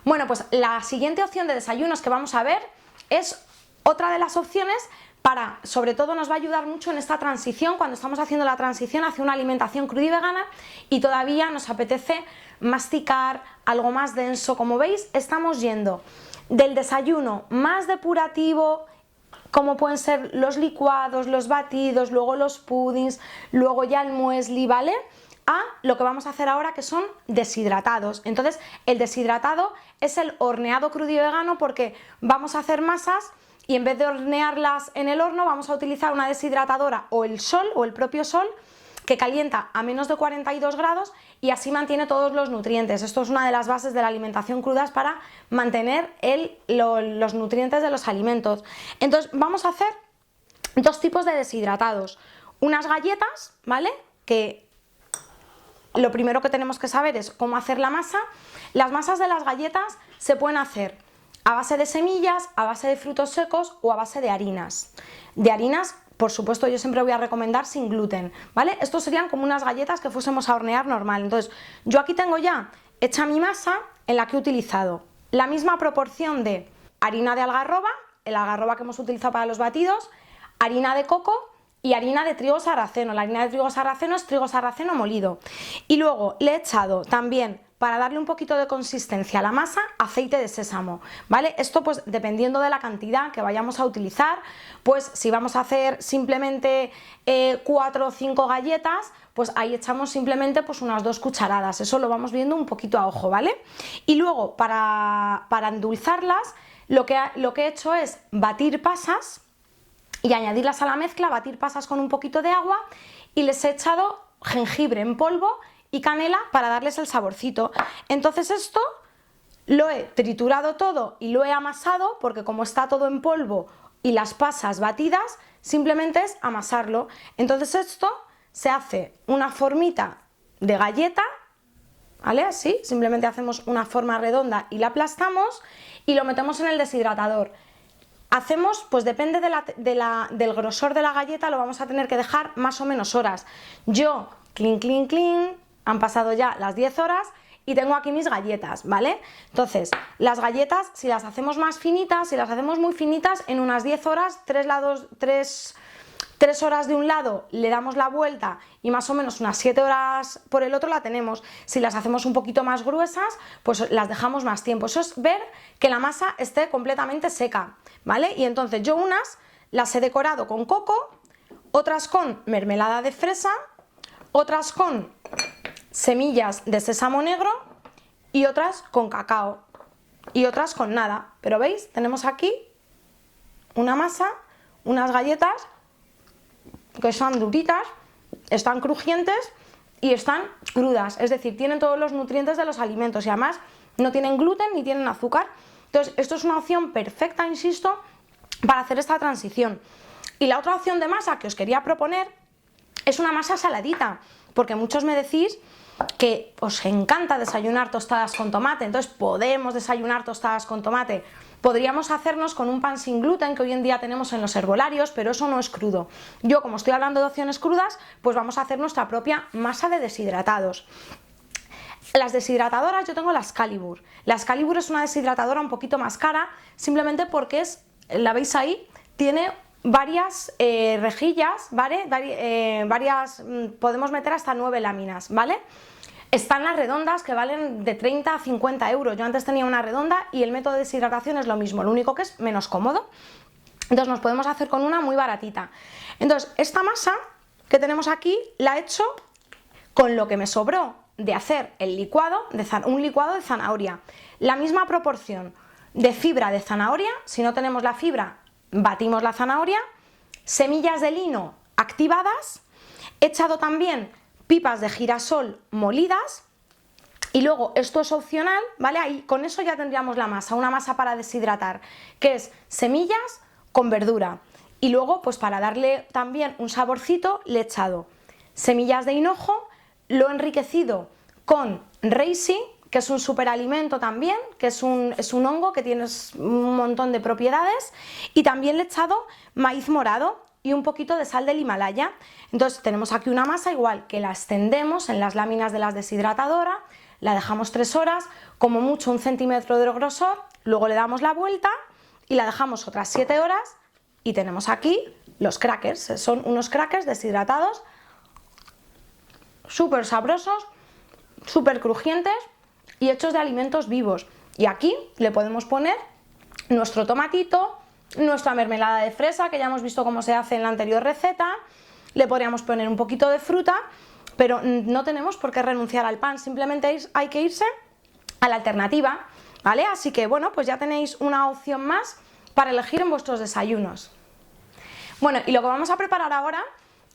Bueno, pues la siguiente opción de desayunos que vamos a ver es otra de las opciones para, sobre todo nos va a ayudar mucho en esta transición, cuando estamos haciendo la transición hacia una alimentación crudivegana y todavía nos apetece masticar algo más denso. Como veis, estamos yendo del desayuno más depurativo, como pueden ser los licuados, los batidos, luego los puddings, luego ya el muesli, ¿vale?, a lo que vamos a hacer ahora, que son deshidratados. Entonces el deshidratado es el horneado crudivegano porque vamos a hacer masas y en vez de hornearlas en el horno vamos a utilizar una deshidratadora o el sol o el propio sol que calienta a menos de 42 grados y así mantiene todos los nutrientes. Esto es una de las bases de la alimentación cruda, es para mantener los nutrientes de los alimentos. Entonces vamos a hacer dos tipos de deshidratados. Unas galletas, ¿vale?, que lo primero que tenemos que saber es cómo hacer la masa. Las masas de las galletas se pueden hacer a base de semillas, a base de frutos secos o a base de harinas. De harinas, por supuesto, yo siempre voy a recomendar sin gluten, ¿vale? Estos serían como unas galletas que fuésemos a hornear normal. Entonces, yo aquí tengo ya hecha mi masa en la que he utilizado la misma proporción de harina de algarroba, el algarroba que hemos utilizado para los batidos, harina de coco y harina de trigo sarraceno. La harina de trigo sarraceno es trigo sarraceno molido. Y luego le he echado también, para darle un poquito de consistencia a la masa, aceite de sésamo, ¿vale? Esto pues dependiendo de la cantidad que vayamos a utilizar, pues si vamos a hacer simplemente 4 o 5 galletas, pues ahí echamos simplemente pues unas 2 cucharadas, eso lo vamos viendo un poquito a ojo, ¿vale? Y luego para endulzarlas, lo que he hecho es batir pasas y añadirlas a la mezcla, batir pasas con un poquito de agua y les he echado jengibre en polvo y canela para darles el saborcito. Entonces esto lo he triturado todo y lo he amasado porque como está todo en polvo y las pasas batidas, simplemente es amasarlo. Entonces esto se hace una formita de galleta, ¿vale? Así, simplemente hacemos una forma redonda y la aplastamos y lo metemos en el deshidratador. hacemos, pues depende del grosor de la galleta, lo vamos a tener que dejar más o menos horas. Yo, clean, clean, clean, han pasado ya las 10 horas y tengo aquí mis galletas, ¿vale? Entonces, las galletas, si las hacemos más finitas, si las hacemos muy finitas, en unas 10 horas, 3 horas de un lado le damos la vuelta y más o menos unas 7 horas por el otro la tenemos. Si las hacemos un poquito más gruesas, pues las dejamos más tiempo. Eso es ver que la masa esté completamente seca, ¿vale? Y entonces yo unas las he decorado con coco, otras con mermelada de fresa, otras con semillas de sésamo negro y otras con cacao y otras con nada. Pero veis, tenemos aquí una masa, unas galletas que están duritas, están crujientes y están crudas, es decir, tienen todos los nutrientes de los alimentos y además no tienen gluten ni tienen azúcar. Entonces esto es una opción perfecta, insisto, para hacer esta transición. Y la otra opción de masa que os quería proponer es una masa saladita, porque muchos me decís que os encanta desayunar tostadas con tomate, entonces podemos desayunar tostadas con tomate. Podríamos hacernos con un pan sin gluten que hoy en día tenemos en los herbolarios, pero eso no es crudo. Yo, como estoy hablando de opciones crudas, pues vamos a hacer nuestra propia masa de deshidratados. Las deshidratadoras, yo tengo la Excalibur. La Excalibur es una deshidratadora un poquito más cara, simplemente porque la veis ahí, tiene varias rejillas, ¿vale? Podemos meter hasta 9 láminas, ¿vale? Están las redondas que valen de 30 a 50 euros. Yo antes tenía una redonda y el método de deshidratación es lo mismo, lo único que es menos cómodo. Entonces nos podemos hacer con una muy baratita. Entonces esta masa que tenemos aquí la he hecho con lo que me sobró de hacer un licuado de zanahoria. La misma proporción de fibra de zanahoria, si no tenemos la fibra, batimos la zanahoria, semillas de lino activadas, he echado también pipas de girasol molidas y luego esto es opcional, ¿vale? Ahí con eso ya tendríamos la masa, una masa para deshidratar, que es semillas con verdura. Y luego, pues para darle también un saborcito, le he echado semillas de hinojo, lo he enriquecido con reishi, que es un superalimento también, que es un hongo que tiene un montón de propiedades, y también le he echado maíz morado y un poquito de sal del Himalaya. Entonces tenemos aquí una masa igual que la extendemos en las láminas de la deshidratadora, la dejamos 3 horas, como mucho 1 centímetro de grosor, luego le damos la vuelta y la dejamos otras 7 horas y tenemos aquí los crackers. Son unos crackers deshidratados súper sabrosos, súper crujientes y hechos de alimentos vivos. Y aquí le podemos poner nuestro tomatito, nuestra mermelada de fresa, que ya hemos visto cómo se hace en la anterior receta, le podríamos poner un poquito de fruta, pero no tenemos por qué renunciar al pan, simplemente hay que irse a la alternativa, ¿vale? Así que bueno, pues ya tenéis una opción más para elegir en vuestros desayunos. Bueno, y lo que vamos a preparar ahora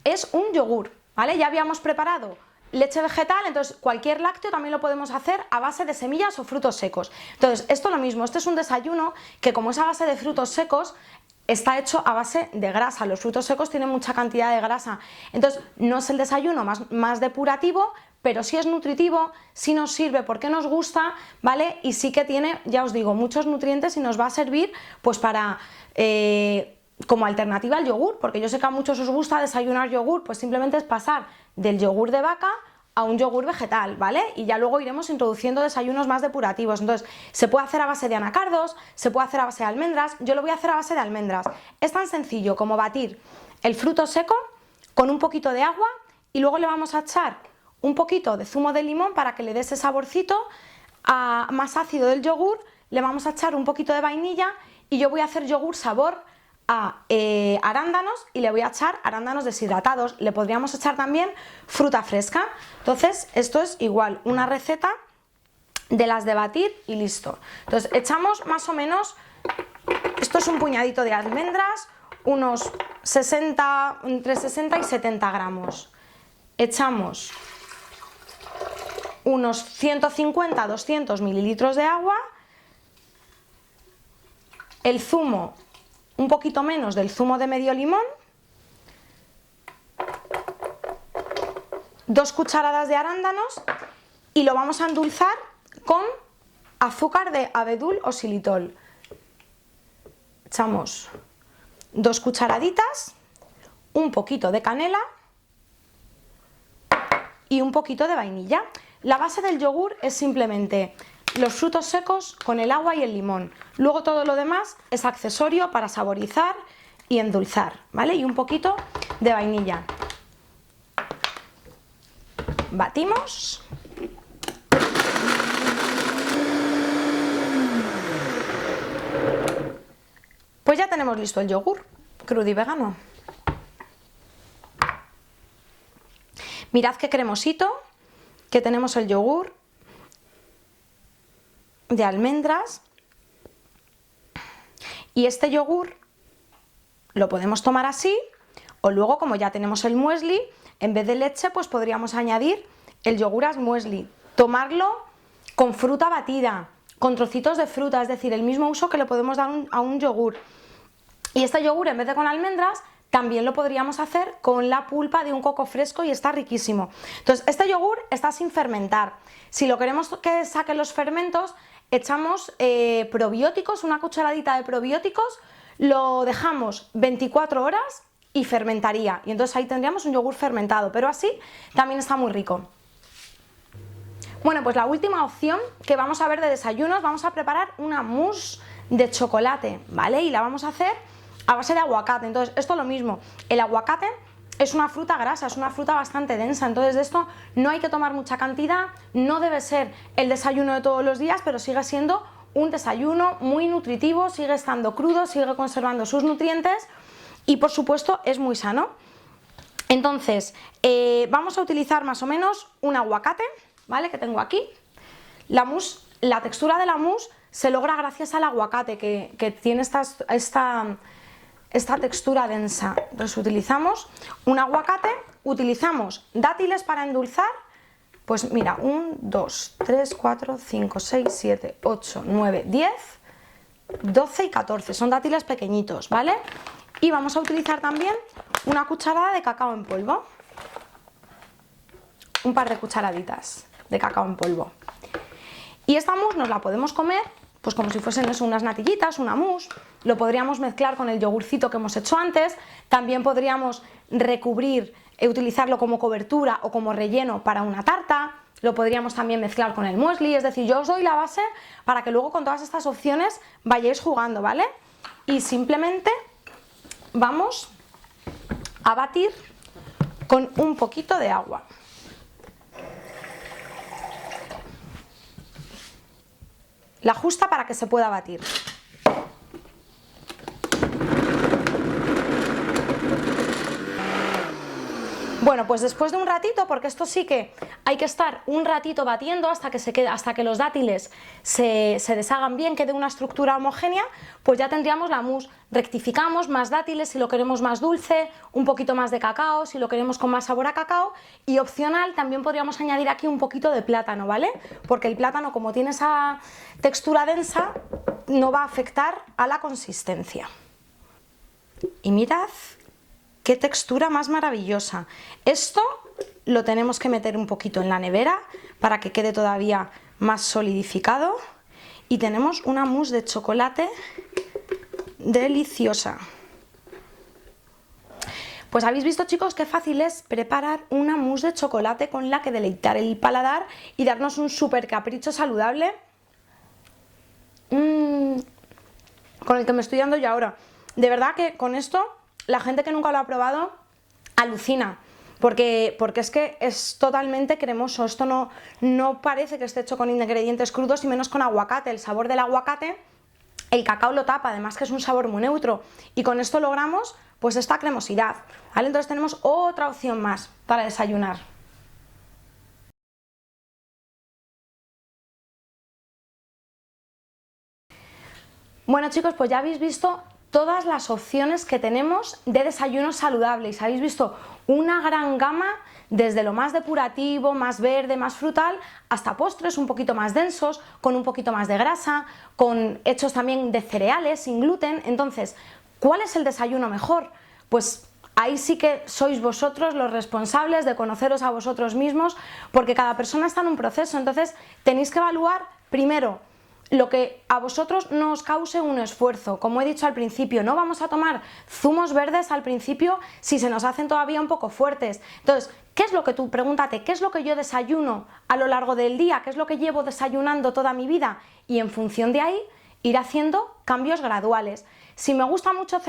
es un yogur, ¿vale? Ya habíamos preparado leche vegetal, entonces cualquier lácteo también lo podemos hacer a base de semillas o frutos secos. Entonces esto es lo mismo, este es un desayuno que como es a base de frutos secos, está hecho a base de grasa. Los frutos secos tienen mucha cantidad de grasa, entonces no es el desayuno más depurativo, pero sí es nutritivo, sí nos sirve porque nos gusta, ¿vale? Y sí que tiene, ya os digo, muchos nutrientes y nos va a servir pues para como alternativa al yogur, porque yo sé que a muchos os gusta desayunar yogur, pues simplemente es pasar del yogur de vaca a un yogur vegetal, ¿vale? Y ya luego iremos introduciendo desayunos más depurativos. Entonces, se puede hacer a base de anacardos, se puede hacer a base de almendras, yo lo voy a hacer a base de almendras. Es tan sencillo como batir el fruto seco con un poquito de agua y luego le vamos a echar un poquito de zumo de limón para que le dé ese saborcito más ácido del yogur, le vamos a echar un poquito de vainilla y yo voy a hacer yogur sabor a arándanos y le voy a echar arándanos deshidratados, le podríamos echar también fruta fresca. Entonces esto es igual, una receta de las de batir y listo. Entonces echamos más o menos, esto es un puñadito de almendras, unos 60, entre 60 y 70 gramos. Echamos unos 150-200 mililitros de agua, el zumo, un poquito menos del zumo de medio limón, 2 cucharadas de arándanos y lo vamos a endulzar con azúcar de abedul o xilitol. echamos 2 cucharaditas, un poquito de canela y un poquito de vainilla. La base del yogur es simplemente los frutos secos con el agua y el limón. Luego todo lo demás es accesorio para saborizar y endulzar, ¿vale? Y un poquito de vainilla. Batimos. Pues ya tenemos listo el yogur crudo y vegano. Mirad qué cremosito que tenemos el yogur de almendras. Y este yogur lo podemos tomar así, o luego, como ya tenemos el muesli, en vez de leche pues podríamos añadir el yogur al muesli. Tomarlo con fruta batida, con trocitos de fruta, es decir, el mismo uso que le podemos dar a un yogur. Y este yogur, en vez de con almendras, también lo podríamos hacer con la pulpa de un coco fresco y está riquísimo. Entonces, este yogur está sin fermentar. Si lo queremos que saque los fermentos, echamos probióticos, una cucharadita de probióticos, lo dejamos 24 horas y fermentaría. Y entonces ahí tendríamos un yogur fermentado, pero así también está muy rico. Bueno, pues la última opción que vamos a ver de desayunos, vamos a preparar una mousse de chocolate, ¿vale? Y la vamos a hacer a base de aguacate. Entonces, esto es lo mismo. El aguacate es una fruta grasa, es una fruta bastante densa, entonces de esto no hay que tomar mucha cantidad, no debe ser el desayuno de todos los días, pero sigue siendo un desayuno muy nutritivo, sigue estando crudo, sigue conservando sus nutrientes y por supuesto es muy sano. Entonces, vamos a utilizar más o menos un aguacate, ¿vale? Que tengo aquí. La mousse, la textura de la mousse se logra gracias al aguacate que tiene esta textura densa. Entonces utilizamos un aguacate, utilizamos dátiles para endulzar, pues mira, 1, 2, 3, 4, 5, 6, 7, 8, 9, 10, 12 y 14, son dátiles pequeñitos, ¿vale? Y vamos a utilizar también una cucharada de cacao en polvo, un par de cucharaditas de cacao en polvo. Y esta mousse nos la podemos comer pues como si fuesen eso, unas natillitas, una mousse. Lo podríamos mezclar con el yogurcito que hemos hecho antes. También podríamos recubrir, utilizarlo como cobertura o como relleno para una tarta. Lo podríamos también mezclar con el muesli. Es decir, yo os doy la base para que luego con todas estas opciones vayáis jugando, ¿vale? Y simplemente vamos a batir con un poquito de agua. La justa para que se pueda batir. Bueno, pues después de un ratito, porque esto sí que hay que estar un ratito batiendo hasta que los dátiles se deshagan bien, quede una estructura homogénea, pues ya tendríamos la mousse. Rectificamos más dátiles si lo queremos más dulce, un poquito más de cacao si lo queremos con más sabor a cacao, y opcional también podríamos añadir aquí un poquito de plátano, ¿vale? Porque el plátano, como tiene esa textura densa, no va a afectar a la consistencia. Y mirad qué textura más maravillosa. Esto lo tenemos que meter un poquito en la nevera para que quede todavía más solidificado y tenemos una mousse de chocolate deliciosa. Pues habéis visto, chicos, qué fácil es preparar una mousse de chocolate con la que deleitar el paladar y darnos un súper capricho saludable con el que me estoy dando yo ahora. De verdad que con esto la gente que nunca lo ha probado alucina, porque es que es totalmente cremoso. Esto no parece que esté hecho con ingredientes crudos y menos con aguacate. El sabor del aguacate, el cacao lo tapa, además que es un sabor muy neutro, y con esto logramos pues esta cremosidad, ¿vale? Entonces tenemos otra opción más para desayunar. Bueno, chicos, pues ya habéis visto todas las opciones que tenemos de desayunos saludables. Habéis visto una gran gama, desde lo más depurativo, más verde, más frutal, hasta postres un poquito más densos, con un poquito más de grasa, con hechos también de cereales, sin gluten. Entonces, ¿cuál es el desayuno mejor? Pues ahí sí que sois vosotros los responsables de conoceros a vosotros mismos, porque cada persona está en un proceso. Entonces tenéis que evaluar primero lo que a vosotros no os cause un esfuerzo. Como he dicho al principio, no vamos a tomar zumos verdes al principio si se nos hacen todavía un poco fuertes. Entonces, ¿qué es lo que tú? Pregúntate, ¿qué es lo que yo desayuno a lo largo del día? ¿Qué es lo que llevo desayunando toda mi vida? Y en función de ahí, ir haciendo cambios graduales. Si me gusta mucho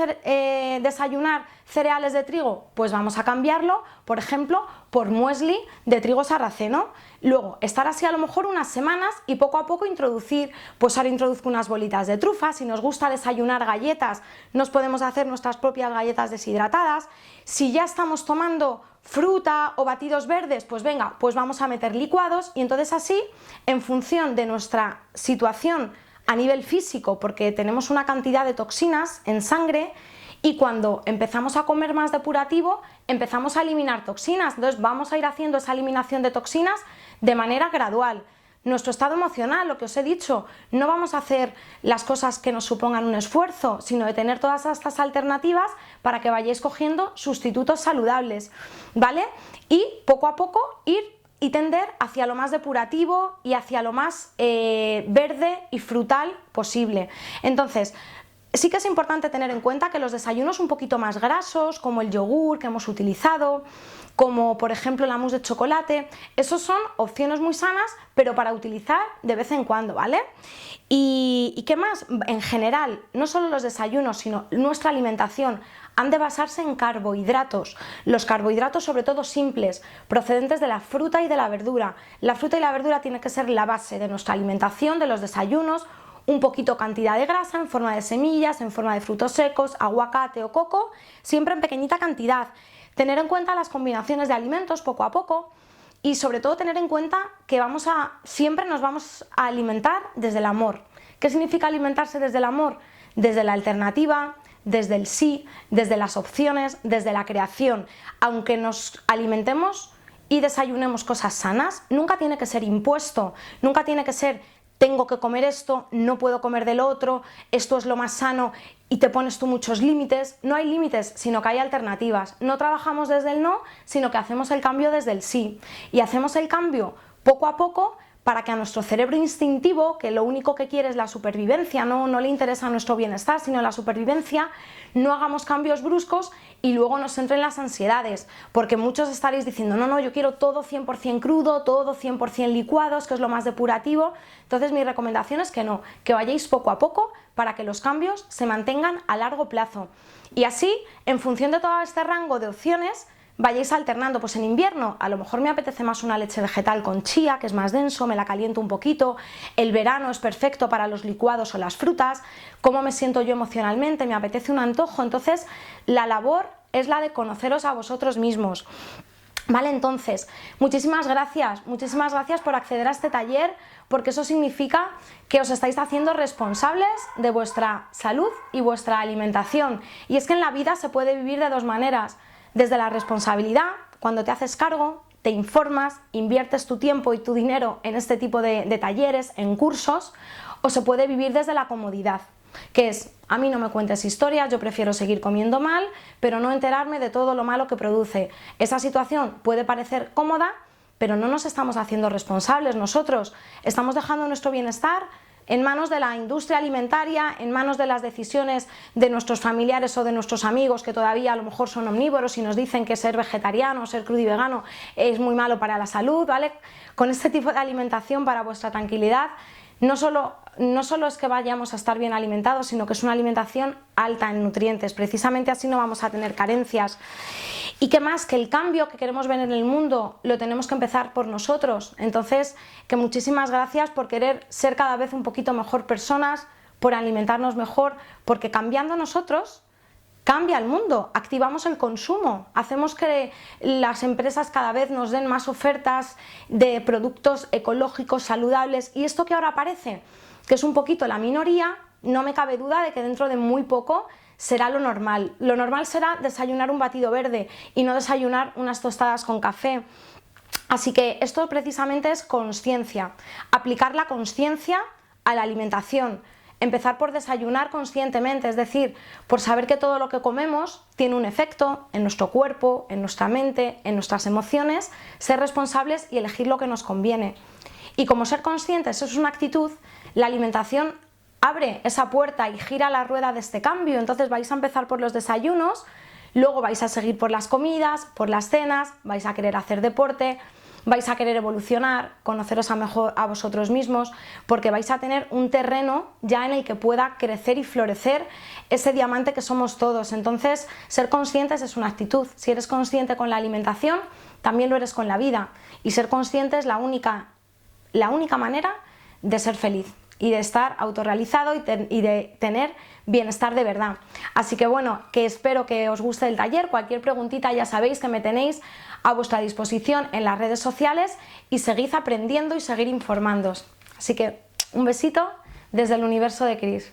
desayunar cereales de trigo, pues vamos a cambiarlo, por ejemplo, por muesli de trigo sarraceno. Luego, estar así a lo mejor unas semanas y poco a poco introducir, pues ahora introduzco unas bolitas de trufa. Si nos gusta desayunar galletas, nos podemos hacer nuestras propias galletas deshidratadas. Si ya estamos tomando fruta o batidos verdes, pues venga, pues vamos a meter licuados y entonces así, en función de nuestra situación a nivel físico, porque tenemos una cantidad de toxinas en sangre y cuando empezamos a comer más depurativo empezamos a eliminar toxinas, entonces vamos a ir haciendo esa eliminación de toxinas de manera gradual. Nuestro estado emocional, lo que os he dicho, no vamos a hacer las cosas que nos supongan un esfuerzo, sino de tener todas estas alternativas para que vayáis cogiendo sustitutos saludables, ¿vale? Y poco a poco ir y tender hacia lo más depurativo y hacia lo más verde y frutal posible. Entonces, sí que es importante tener en cuenta que los desayunos un poquito más grasos, como el yogur que hemos utilizado, como por ejemplo la mousse de chocolate, esos son opciones muy sanas, pero para utilizar de vez en cuando, ¿vale? ¿Y qué más? En general, no solo los desayunos, sino nuestra alimentación han de basarse en carbohidratos. Los carbohidratos, sobre todo simples, procedentes de la fruta y de la verdura. La fruta y la verdura tiene que ser la base de nuestra alimentación, de los desayunos, un poquito cantidad de grasa en forma de semillas, en forma de frutos secos, aguacate o coco, siempre en pequeñita cantidad. Tener en cuenta las combinaciones de alimentos poco a poco y sobre todo tener en cuenta que siempre nos vamos a alimentar desde el amor. ¿Qué significa alimentarse desde el amor? Desde la alternativa, desde el sí, desde las opciones, desde la creación. Aunque nos alimentemos y desayunemos cosas sanas, nunca tiene que ser impuesto, nunca tiene que ser tengo que comer esto, no puedo comer del otro, esto es lo más sano y te pones tú muchos límites. No hay límites, sino que hay alternativas. No trabajamos desde el no, sino que hacemos el cambio desde el sí. Y hacemos el cambio poco a poco para que a nuestro cerebro instintivo, que lo único que quiere es la supervivencia, no le interesa nuestro bienestar, sino la supervivencia, no hagamos cambios bruscos y luego nos entren las ansiedades, porque muchos estaréis diciendo, no, yo quiero todo 100% crudo, todo 100% licuados, que es lo más depurativo. Entonces mi recomendación es que no, que vayáis poco a poco para que los cambios se mantengan a largo plazo. Y así, en función de todo este rango de opciones, vayáis alternando. Pues en invierno a lo mejor me apetece más una leche vegetal con chía, que es más denso, me la caliento un poquito. El verano es perfecto para los licuados o las frutas. ¿Cómo me siento yo emocionalmente? Me apetece un antojo. Entonces la labor es la de conoceros a vosotros mismos. Vale, entonces, muchísimas gracias por acceder a este taller, porque eso significa que os estáis haciendo responsables de vuestra salud y vuestra alimentación. Y es que en la vida se puede vivir de dos maneras. Desde la responsabilidad, cuando te haces cargo, te informas, inviertes tu tiempo y tu dinero en este tipo de talleres, en cursos, o se puede vivir desde la comodidad, que es, a mí no me cuentes historias, yo prefiero seguir comiendo mal, pero no enterarme de todo lo malo que produce. Esa situación puede parecer cómoda, pero no nos estamos haciendo responsables nosotros, estamos dejando nuestro bienestar en manos de la industria alimentaria, en manos de las decisiones de nuestros familiares o de nuestros amigos que todavía a lo mejor son omnívoros y nos dicen que ser vegetariano, ser crudo y vegano es muy malo para la salud, ¿vale? Con este tipo de alimentación, para vuestra tranquilidad, no solo es que vayamos a estar bien alimentados, sino que es una alimentación alta en nutrientes. Precisamente así no vamos a tener carencias. Y qué más, que el cambio que queremos ver en el mundo lo tenemos que empezar por nosotros. Entonces, que muchísimas gracias por querer ser cada vez un poquito mejor personas, por alimentarnos mejor, porque cambiando nosotros cambia el mundo, activamos el consumo, hacemos que las empresas cada vez nos den más ofertas de productos ecológicos, saludables, y esto que ahora aparece, que es un poquito la minoría, no me cabe duda de que dentro de muy poco será lo normal. Lo normal será desayunar un batido verde y no desayunar unas tostadas con café. Así que esto precisamente es conciencia, aplicar la conciencia a la alimentación. Empezar por desayunar conscientemente, es decir, por saber que todo lo que comemos tiene un efecto en nuestro cuerpo, en nuestra mente, en nuestras emociones, ser responsables y elegir lo que nos conviene. Y como ser conscientes es una actitud, La alimentación abre esa puerta y gira la rueda de este cambio. Entonces vais a empezar por los desayunos, luego vais a seguir por las comidas, por las cenas, vais a querer hacer deporte, vais a querer evolucionar, conoceros mejor a vosotros mismos, porque vais a tener un terreno ya en el que pueda crecer y florecer ese diamante que somos todos. Entonces, ser conscientes es una actitud. Si eres consciente con la alimentación, también lo eres con la vida. Y ser consciente es la única manera de ser feliz y de estar autorrealizado y de tener bienestar de verdad. Así que bueno, que espero que os guste el taller. Cualquier preguntita ya sabéis que me tenéis a vuestra disposición en las redes sociales y seguid aprendiendo y seguir informándoos. Así que un besito desde el universo de Cris.